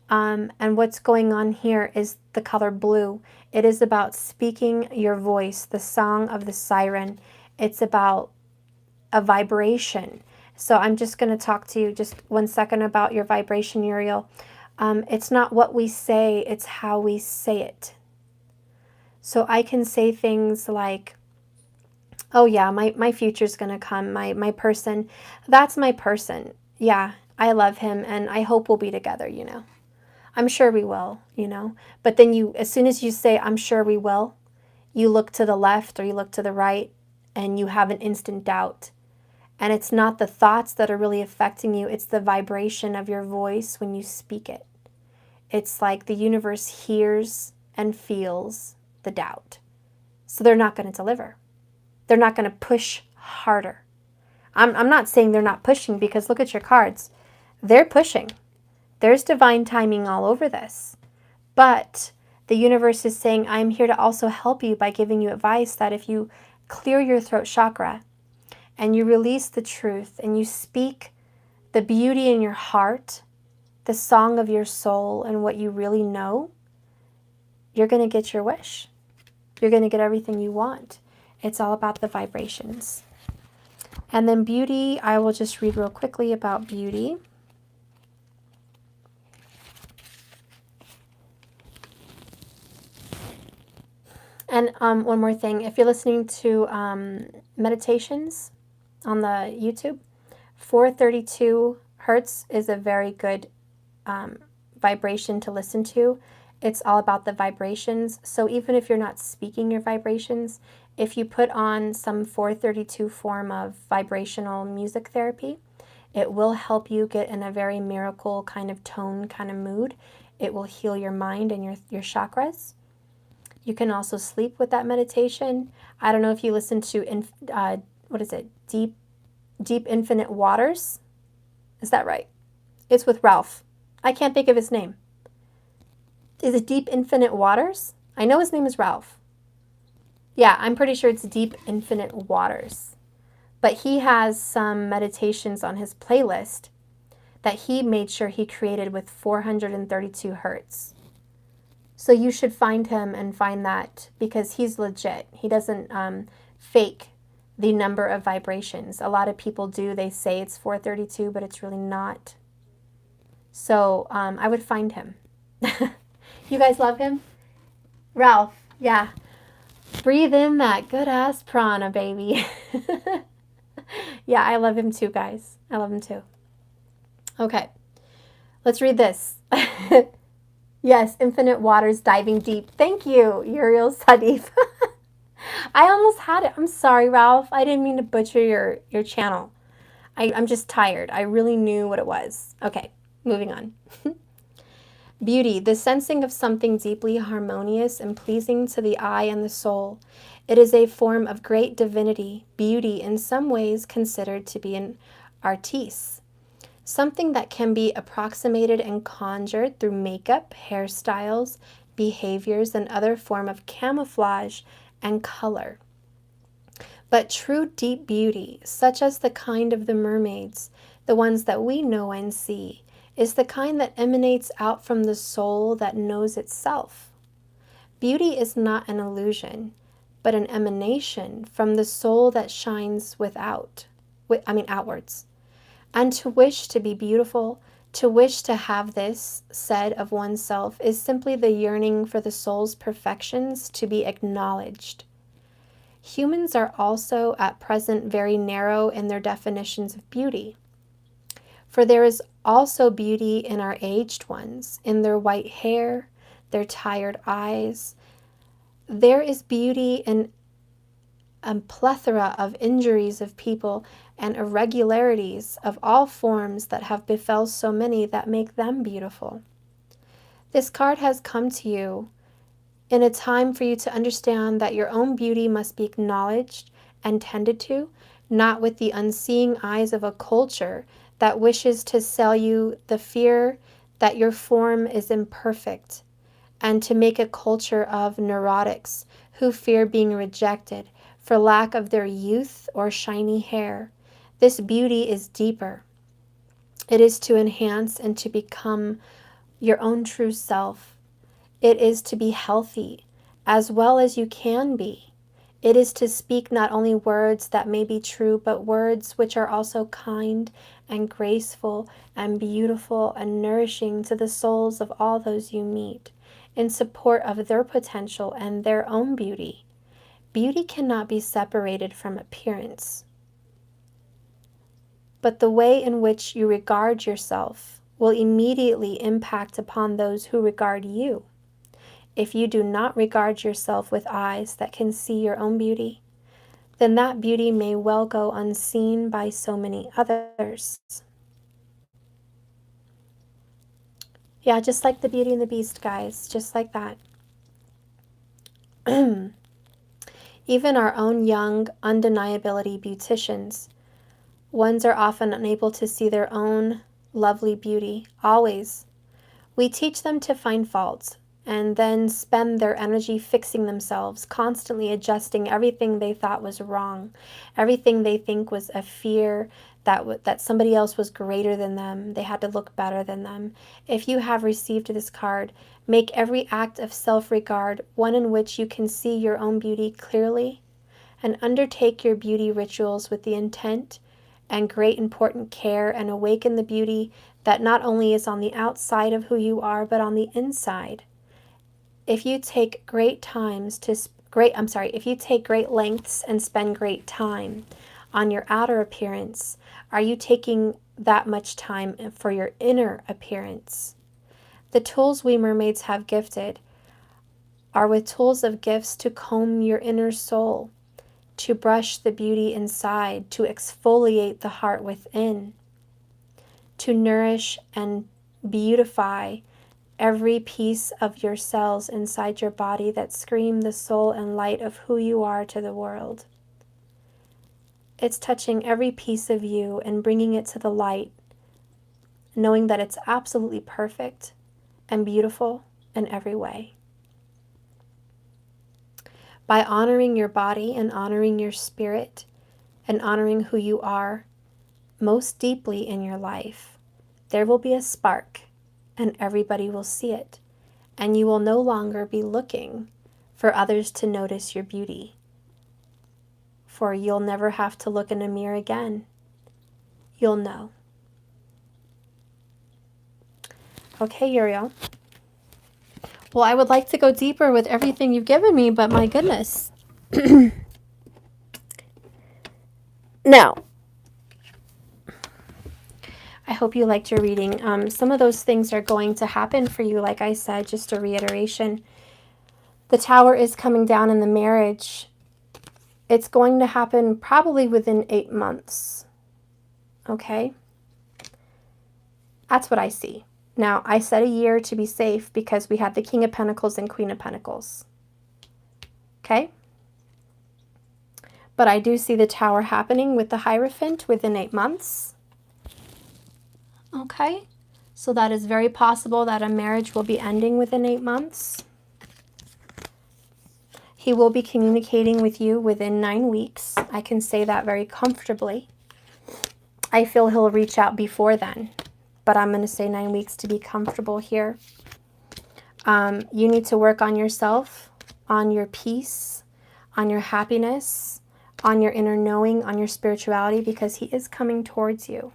And what's going on here is the color blue. It is about speaking your voice, the song of the siren. It's about a vibration. So I'm just going to talk to you just 1 second about your vibration, Uriel. It's not what we say, it's how we say it. So I can say things like, oh yeah, my future's going to come, my person, that's my person. Yeah, I love him and I hope we'll be together, you know. I'm sure we will, you know. But then you, as soon as you say, I'm sure we will, you look to the left or you look to the right and you have an instant doubt. And it's not the thoughts that are really affecting you, it's the vibration of your voice when you speak it. It's like the universe hears and feels the doubt. So they're not going to deliver. They're not going to push harder. I'm not saying they're not pushing, because look at your cards. They're pushing. There's divine timing all over this. But the universe is saying, I'm here to also help you by giving you advice that if you clear your throat chakra and you release the truth and you speak the beauty in your heart, the song of your soul and what you really know, you're going to get your wish. You're going to get everything you want. It's all about the vibrations. And then beauty, I will just read real quickly about beauty. And one more thing, if you're listening to meditations on the YouTube, 432 hertz is a very good vibration to listen to. It's all about the vibrations. So even if you're not speaking your vibrations, if you put on some 432 form of vibrational music therapy, it will help you get in a very miracle kind of tone, kind of mood. It will heal your mind and your chakras. You can also sleep with that meditation. I don't know if you listen to, what is it, Deep Infinite Waters? Is that right? It's with Ralph. I can't think of his name. Is it Deep Infinite Waters? I know his name is Ralph. Yeah, I'm pretty sure it's Deep Infinite Waters. But he has some meditations on his playlist that he made sure he created with 432 hertz. So you should find him and find that, because he's legit. He doesn't fake the number of vibrations. A lot of people do. They say it's 432, but it's really not. So I would find him. You guys love him? Ralph, yeah. Breathe in that good-ass prana, baby. Yeah, I love him too, guys. I love him too. Okay, let's read this. Yes, infinite waters diving deep. Thank you, Uriel Sadif. I almost had it. I'm sorry, Ralph. I didn't mean to butcher your channel. I'm just tired. I really knew what it was. Okay, moving on. Beauty, the sensing of something deeply harmonious and pleasing to the eye and the soul. It is a form of great divinity, beauty in some ways considered to be an artiste, something that can be approximated and conjured through makeup, hairstyles, behaviors, and other form of camouflage and color. But true deep beauty, such as the kind of the mermaids, the ones that we know and see, is the kind that emanates out from the soul that knows itself. Beauty is not an illusion, but an emanation from the soul that shines outwards. And to wish to be beautiful, to wish to have this said of oneself, is simply the yearning for the soul's perfections to be acknowledged. Humans are also at present very narrow in their definitions of beauty. For there is also beauty in our aged ones, in their white hair, their tired eyes. There is beauty in a plethora of injuries of people and irregularities of all forms that have befell so many that make them beautiful. This card has come to you in a time for you to understand that your own beauty must be acknowledged and tended to, not with the unseeing eyes of a culture that wishes to sell you the fear that your form is imperfect, and to make a culture of neurotics who fear being rejected for lack of their youth or shiny hair. This beauty is deeper. It is to enhance and to become your own true self. It is to be healthy as well as you can be. It is to speak not only words that may be true, but words which are also kind and graceful and beautiful and nourishing to the souls of all those you meet, in support of their potential and their own beauty. Beauty cannot be separated from appearance, but the way in which you regard yourself will immediately impact upon those who regard you. If you do not regard yourself with eyes that can see your own beauty, then that beauty may well go unseen by so many others. Yeah, just like the Beauty and the Beast, guys, just like that. Even our own young, undeniability beauticians, ones are often unable to see their own lovely beauty, always. We teach them to find faults, and then spend their energy fixing themselves, constantly adjusting everything they thought was wrong, everything they think was a fear that somebody else was greater than them, they had to look better than them. If you have received this card, make every act of self-regard one in which you can see your own beauty clearly, and undertake your beauty rituals with the intent and great important care, and awaken the beauty that not only is on the outside of who you are, but on the inside. If you take great lengths and spend great time on your outer appearance, are you taking that much time for your inner appearance? The tools we mermaids have gifted are with tools of gifts to comb your inner soul, to brush the beauty inside, to exfoliate the heart within, to nourish and beautify every piece of your cells inside your body that scream the soul and light of who you are to the world. It's touching every piece of you and bringing it to the light, knowing that it's absolutely perfect and beautiful in every way. By honoring your body and honoring your spirit and honoring who you are most deeply in your life, there will be a spark and everybody will see it, and you will no longer be looking for others to notice your beauty, for you'll never have to look in a mirror again. You'll know. Okay, Uriel. Well, I would like to go deeper with everything you've given me, but my goodness. Now, I hope you liked your reading. Some of those things are going to happen for you. Like I said, just a reiteration. The Tower is coming down in the marriage. It's going to happen probably within 8 months. Okay? That's what I see. Now, I said a year to be safe because we had the King of Pentacles and Queen of Pentacles. Okay? But I do see the Tower happening with the Hierophant within 8 months. Okay? So that is very possible that a marriage will be ending within 8 months. He will be communicating with you within 9 weeks. I can say that very comfortably. I feel he'll reach out before then, but I'm going to say 9 weeks to be comfortable here. You need to work on yourself, on your peace, on your happiness, on your inner knowing, on your spirituality, because he is coming towards you.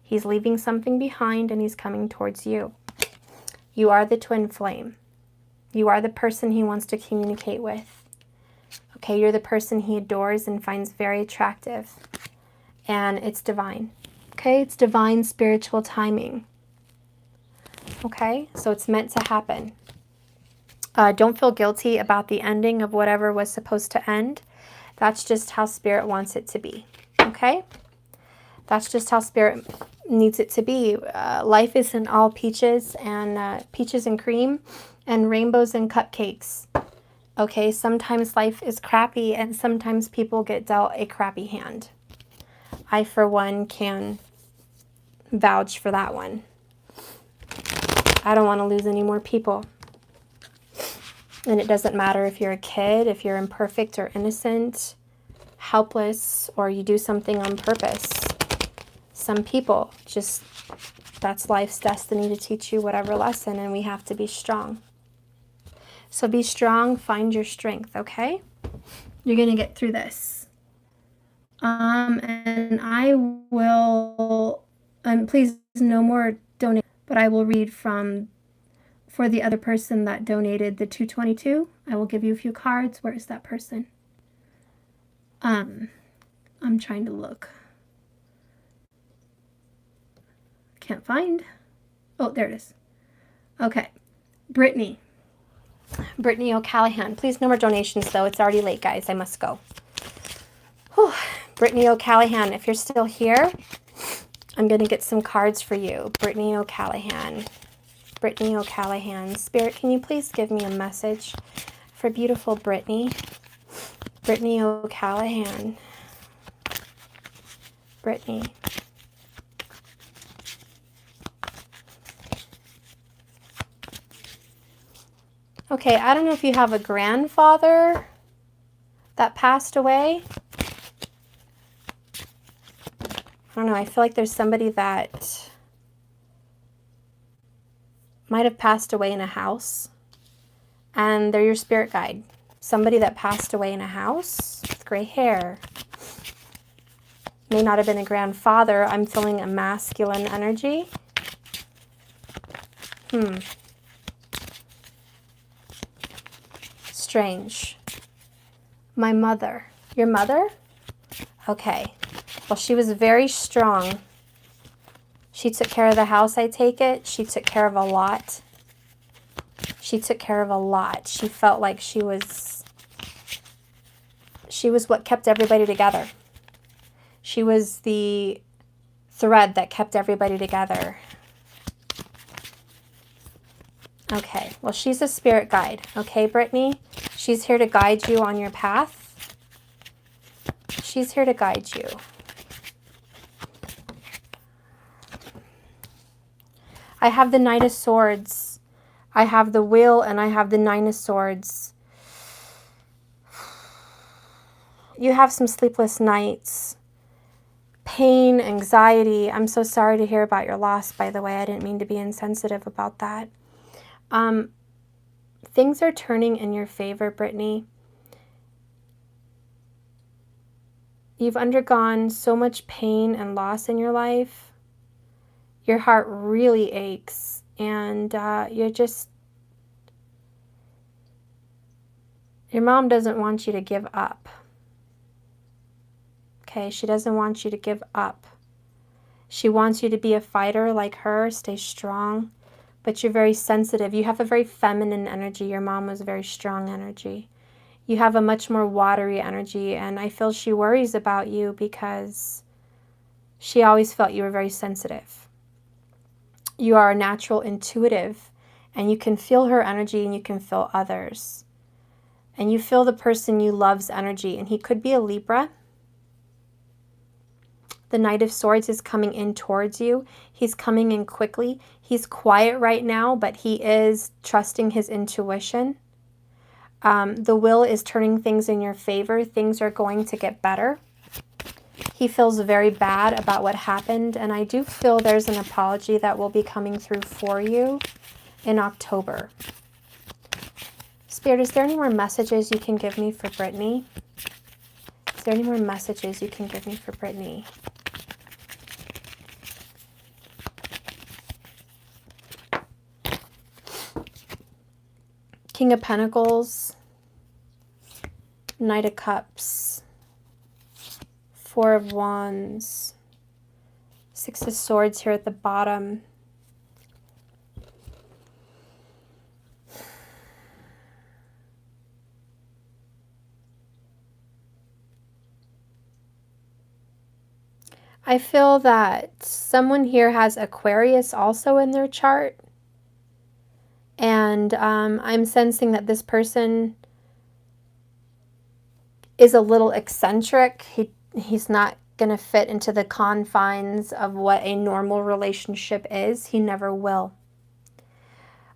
He's leaving something behind and he's coming towards you. You are the twin flame. You are the person he wants to communicate with. Okay, you're the person he adores and finds very attractive. And it's divine. Okay, it's divine spiritual timing. Okay, so it's meant to happen. Don't feel guilty about the ending of whatever was supposed to end. That's just how Spirit wants it to be. Okay? That's just how Spirit needs it to be. Life isn't all peaches and cream and rainbows and cupcakes. Okay, sometimes life is crappy and sometimes people get dealt a crappy hand. I, for one, can vouch for that one. I don't want to lose any more people. And it doesn't matter if you're a kid, if you're imperfect or innocent, helpless, or you do something on purpose. Some people just, that's life's destiny to teach you whatever lesson, and we have to be strong. So be strong, find your strength, okay? You're going to get through this. And I will, please no more donate, but I will read for the other person that donated the 222. I will give you a few cards. Where is that person? I'm trying to look. Can't find. Oh, there it is. Okay. Brittany O'Callahan. Please, no more donations, though. It's already late, guys. I must go. Whew. Brittany O'Callahan, if you're still here, I'm going to get some cards for you. Brittany O'Callahan. Brittany O'Callahan. Spirit, can you please give me a message for beautiful Brittany? Brittany O'Callahan. Brittany. Okay, I don't know if you have a grandfather that passed away. I don't know, I feel like there's somebody that might have passed away in a house, and they're your spirit guide. Somebody that passed away in a house with gray hair. May not have been a grandfather. I'm feeling a masculine energy. Strange. My mother. Your mother? Okay. Well, she was very strong. She took care of the house, I take it. She took care of a lot. She took care of a lot. She felt like she was what kept everybody together. She was the thread that kept everybody together. Okay, well, she's a spirit guide. Okay, Brittany? She's here to guide you on your path. She's here to guide you. I have the Knight of Swords. I have the Wheel, and I have the Nine of Swords. You have some sleepless nights. Pain, anxiety. I'm so sorry to hear about your loss, by the way. I didn't mean to be insensitive about that. Things are turning in your favor, Brittany. You've undergone so much pain and loss in your life. Your heart really aches, and your mom doesn't want you to give up. Okay, she doesn't want you to give up. She wants you to be a fighter like her, stay strong, but you're very sensitive. You have a very feminine energy. Your mom was a very strong energy. You have a much more watery energy, and I feel she worries about you because she always felt you were very sensitive. You are a natural intuitive, and you can feel her energy and you can feel others. And you feel the person you love's energy, and he could be a Libra. The Knight of Swords is coming in towards you. He's coming in quickly. He's quiet right now, but he is trusting his intuition. The Wheel is turning things in your favor. Things are going to get better. He feels very bad about what happened, and I do feel there's an apology that will be coming through for you in October. Spirit, is there any more messages you can give me for Brittany? Is there any more messages you can give me for Brittany? King of Pentacles, Knight of Cups, Four of Wands, Six of Swords here at the bottom. I feel that someone here has Aquarius also in their chart. And I'm sensing that this person is a little eccentric. He's not going to fit into the confines of what a normal relationship is. He never will.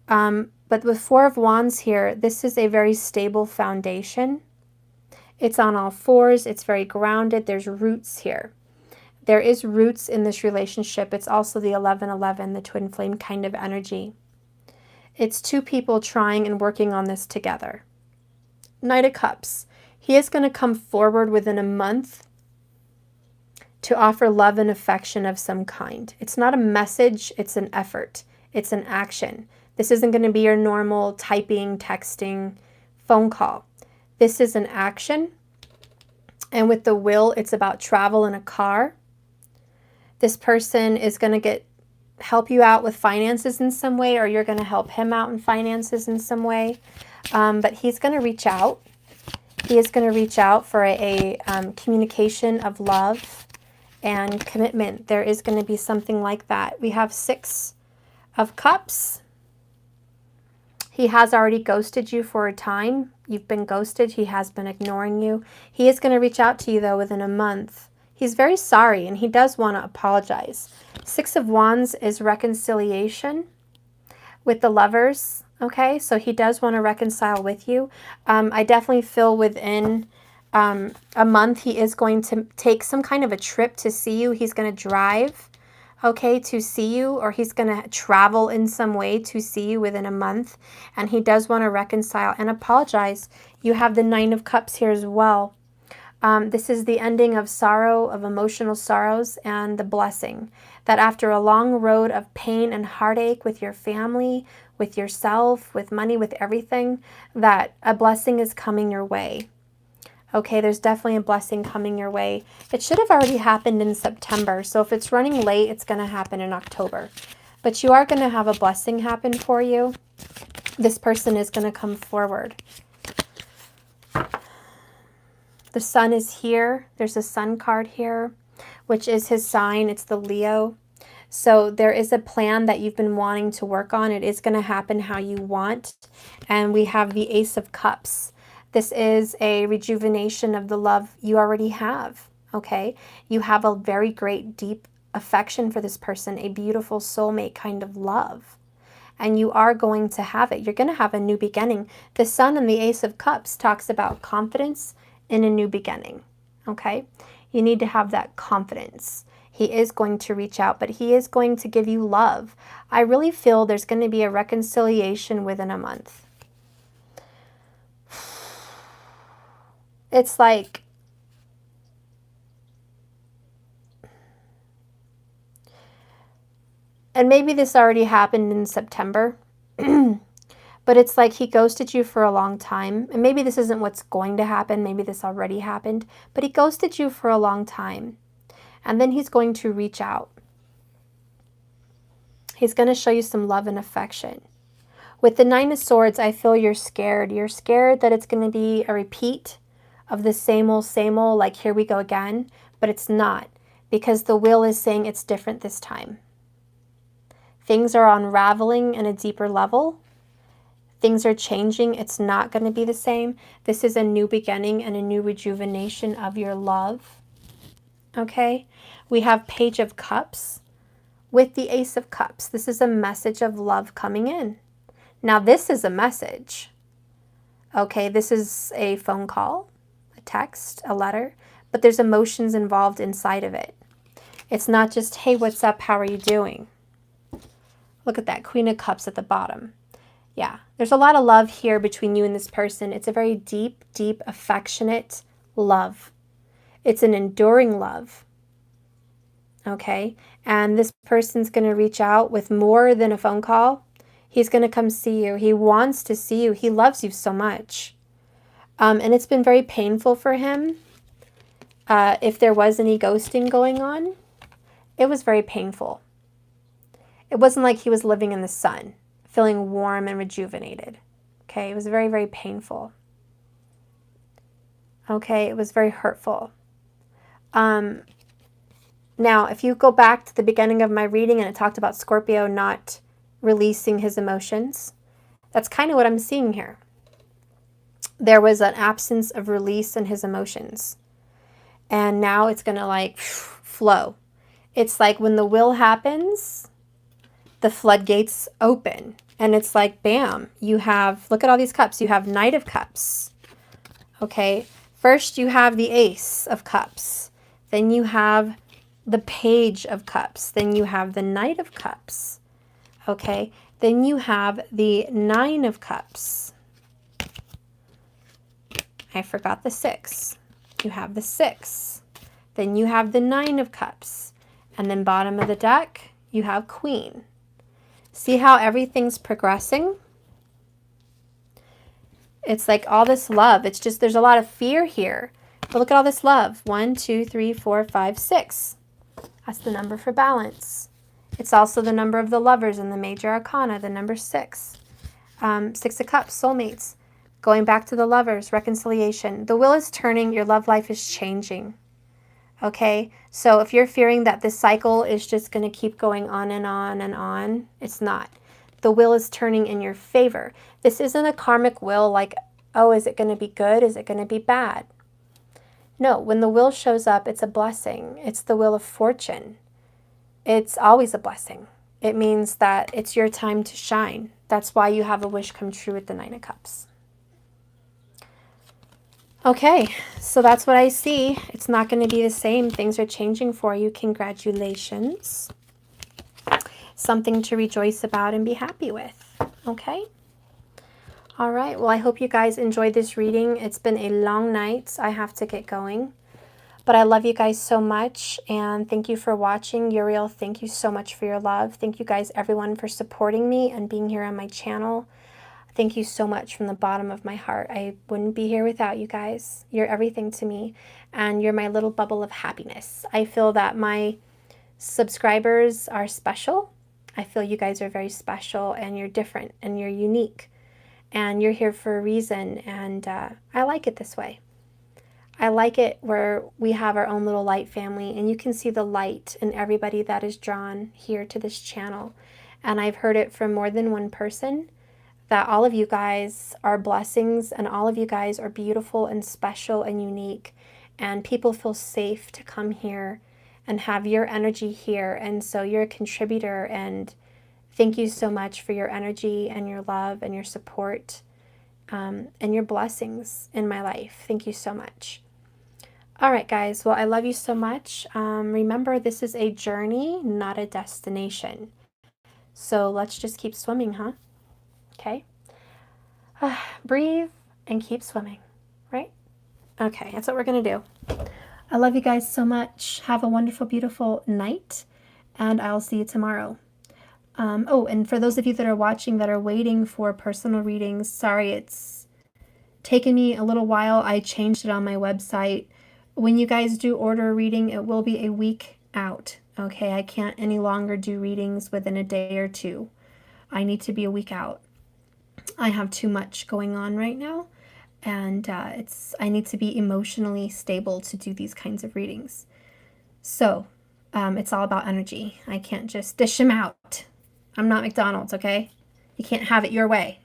But with Four of Wands here, this is a very stable foundation. It's on all fours. It's very grounded. There's roots here. There is roots in this relationship. It's also the 11-11, the twin flame kind of energy. It's two people trying and working on this together. Knight of Cups. He is going to come forward within a month to offer love and affection of some kind. It's not a message, it's an effort. It's an action. This isn't going to be your normal typing, texting, phone call. This is an action. And with the Wheel, it's about travel in a car. This person is going to help you out with finances in some way, or you're going to help him out in finances in some way. But he's going to reach out. He is going to reach out for a communication of love and commitment. There is going to be something like that. We have Six of Cups. He has already ghosted you for a time. You've been ghosted. He has been ignoring you. He is going to reach out to you, though, within a month. He's very sorry, and he does want to apologize. Six of Wands is reconciliation with the Lovers, okay? So he does want to reconcile with you. I definitely feel within a month he is going to take some kind of a trip to see you. He's going to drive, okay, to see you, or he's going to travel in some way to see you within a month. And he does want to reconcile and apologize. You have the Nine of Cups here as well. This is the ending of sorrow, of emotional sorrows, and the blessing. That after a long road of pain and heartache with your family, with yourself, with money, with everything, that a blessing is coming your way. Okay, there's definitely a blessing coming your way. It should have already happened in September, so if it's running late, it's going to happen in October. But you are going to have a blessing happen for you. This person is going to come forward. The Sun is here. There's a Sun card here, which is his sign. It's the Leo. So there is a plan that you've been wanting to work on. It is going to happen how you want. And we have the Ace of Cups. This is a rejuvenation of the love you already have, okay? You have a very great, deep affection for this person, a beautiful soulmate kind of love. And you are going to have it. You're going to have a new beginning. The Sun and the Ace of Cups talks about confidence in a new beginning, okay? You need to have that confidence. He is going to reach out, but he is going to give you love. I really feel there's going to be a reconciliation within a month. It's like, and maybe this already happened in September, but it's like he ghosted you for a long time. And maybe this isn't what's going to happen. Maybe this already happened, but he ghosted you for a long time. And then he's going to reach out. He's going to show you some love and affection. With the Nine of Swords, I feel you're scared. You're scared that it's going to be a repeat of the same old, like here we go again, but it's not, because the Wheel is saying it's different this time. Things are unraveling in a deeper level. Things are changing. It's not going to be the same. This is a new beginning and a new rejuvenation of your love. Okay? We have Page of Cups with the Ace of Cups. This is a message of love coming in. Now, this is a message. Okay, this is a phone call, a text, a letter, but there's emotions involved inside of it. It's not just, hey, what's up? How are you doing? Look at that, Queen of Cups at the bottom. Yeah, there's a lot of love here between you and this person. It's a very deep, deep, affectionate love. It's an enduring love. Okay, and this person's going to reach out with more than a phone call. He's going to come see you. He wants to see you. He loves you so much. And it's been very painful for him. If there was any ghosting going on, it was very painful. It wasn't like he was living in the sun, feeling warm and rejuvenated. Okay, it was very, very painful. Okay, it was very hurtful. Now, if you go back to the beginning of my reading and it talked about Scorpio not releasing his emotions, that's kind of what I'm seeing here. There was an absence of release in his emotions. And now it's going to like flow. It's like when the Wheel happens, the floodgates open. And it's like, bam, you have, look at all these cups. You have Knight of Cups. Okay. First you have the Ace of Cups. Then you have the Page of Cups. Then you have the Knight of Cups. Okay. Then you have the Nine of Cups. I forgot the 6. You have the 6. Then you have the Nine of Cups. And then bottom of the deck, you have Queen. See how everything's progressing? It's like all this love. It's just, there's a lot of fear here. But look at all this love. 1, 2, 3, 4, 5, 6. That's the number for balance. It's also the number of the lovers in the major arcana, the number 6. 6 of Cups, soulmates. Going back to the lovers, reconciliation. The Wheel is turning. Your love life is changing. Okay? So if you're fearing that this cycle is just going to keep going on and on and on, it's not. The Wheel is turning in your favor. This isn't a karmic wheel like, oh, is it going to be good? Is it going to be bad? No, when the Wheel shows up, it's a blessing. It's the Wheel of Fortune. It's always a blessing. It means that it's your time to shine. That's why you have a wish come true with the Nine of Cups. Okay, so that's what I see. It's not going to be the same. Things are changing for you. Congratulations. Something to rejoice about and be happy with. Okay? All right, well, I hope you guys enjoyed this reading. It's been a long night. I have to get going. But I love you guys so much, and thank you for watching. Uriel, thank you so much for your love. Thank you guys, everyone, for supporting me and being here on my channel. Thank you so much from the bottom of my heart. I wouldn't be here without you guys. You're everything to me, and you're my little bubble of happiness. I feel that my subscribers are special. I feel you guys are very special, and you're different, and you're unique, and you're here for a reason, and I like it this way. I like it where we have our own little light family, and you can see the light in everybody that is drawn here to this channel. And I've heard it from more than one person, that all of you guys are blessings, and all of you guys are beautiful and special and unique, and people feel safe to come here and have your energy here. And so you're a contributor, and thank you so much for your energy and your love and your support and your blessings in my life. Thank you so much. All right, guys. Well, I love you so much. Remember, this is a journey, not a destination. So let's just keep swimming, huh? Okay. Breathe and keep swimming, right? Okay, that's what we're going to do. I love you guys so much. Have a wonderful, beautiful night, and I'll see you tomorrow. Oh, and for those of you that are watching that are waiting for personal readings, sorry, it's taken me a little while. I changed it on my website. When you guys do order a reading, it will be a week out, Okay, I can't any longer do readings within a day or two. I need to be a week out. I have too much going on right now, and I need to be emotionally stable to do these kinds of readings. So it's all about energy. I can't just dish them out. I'm not McDonald's, okay? You can't have it your way.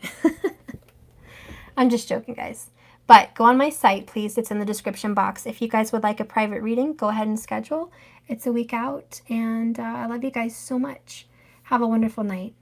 I'm just joking, guys. But go on my site, please. It's in the description box. If you guys would like a private reading, go ahead and schedule. It's a week out, and I love you guys so much. Have a wonderful night.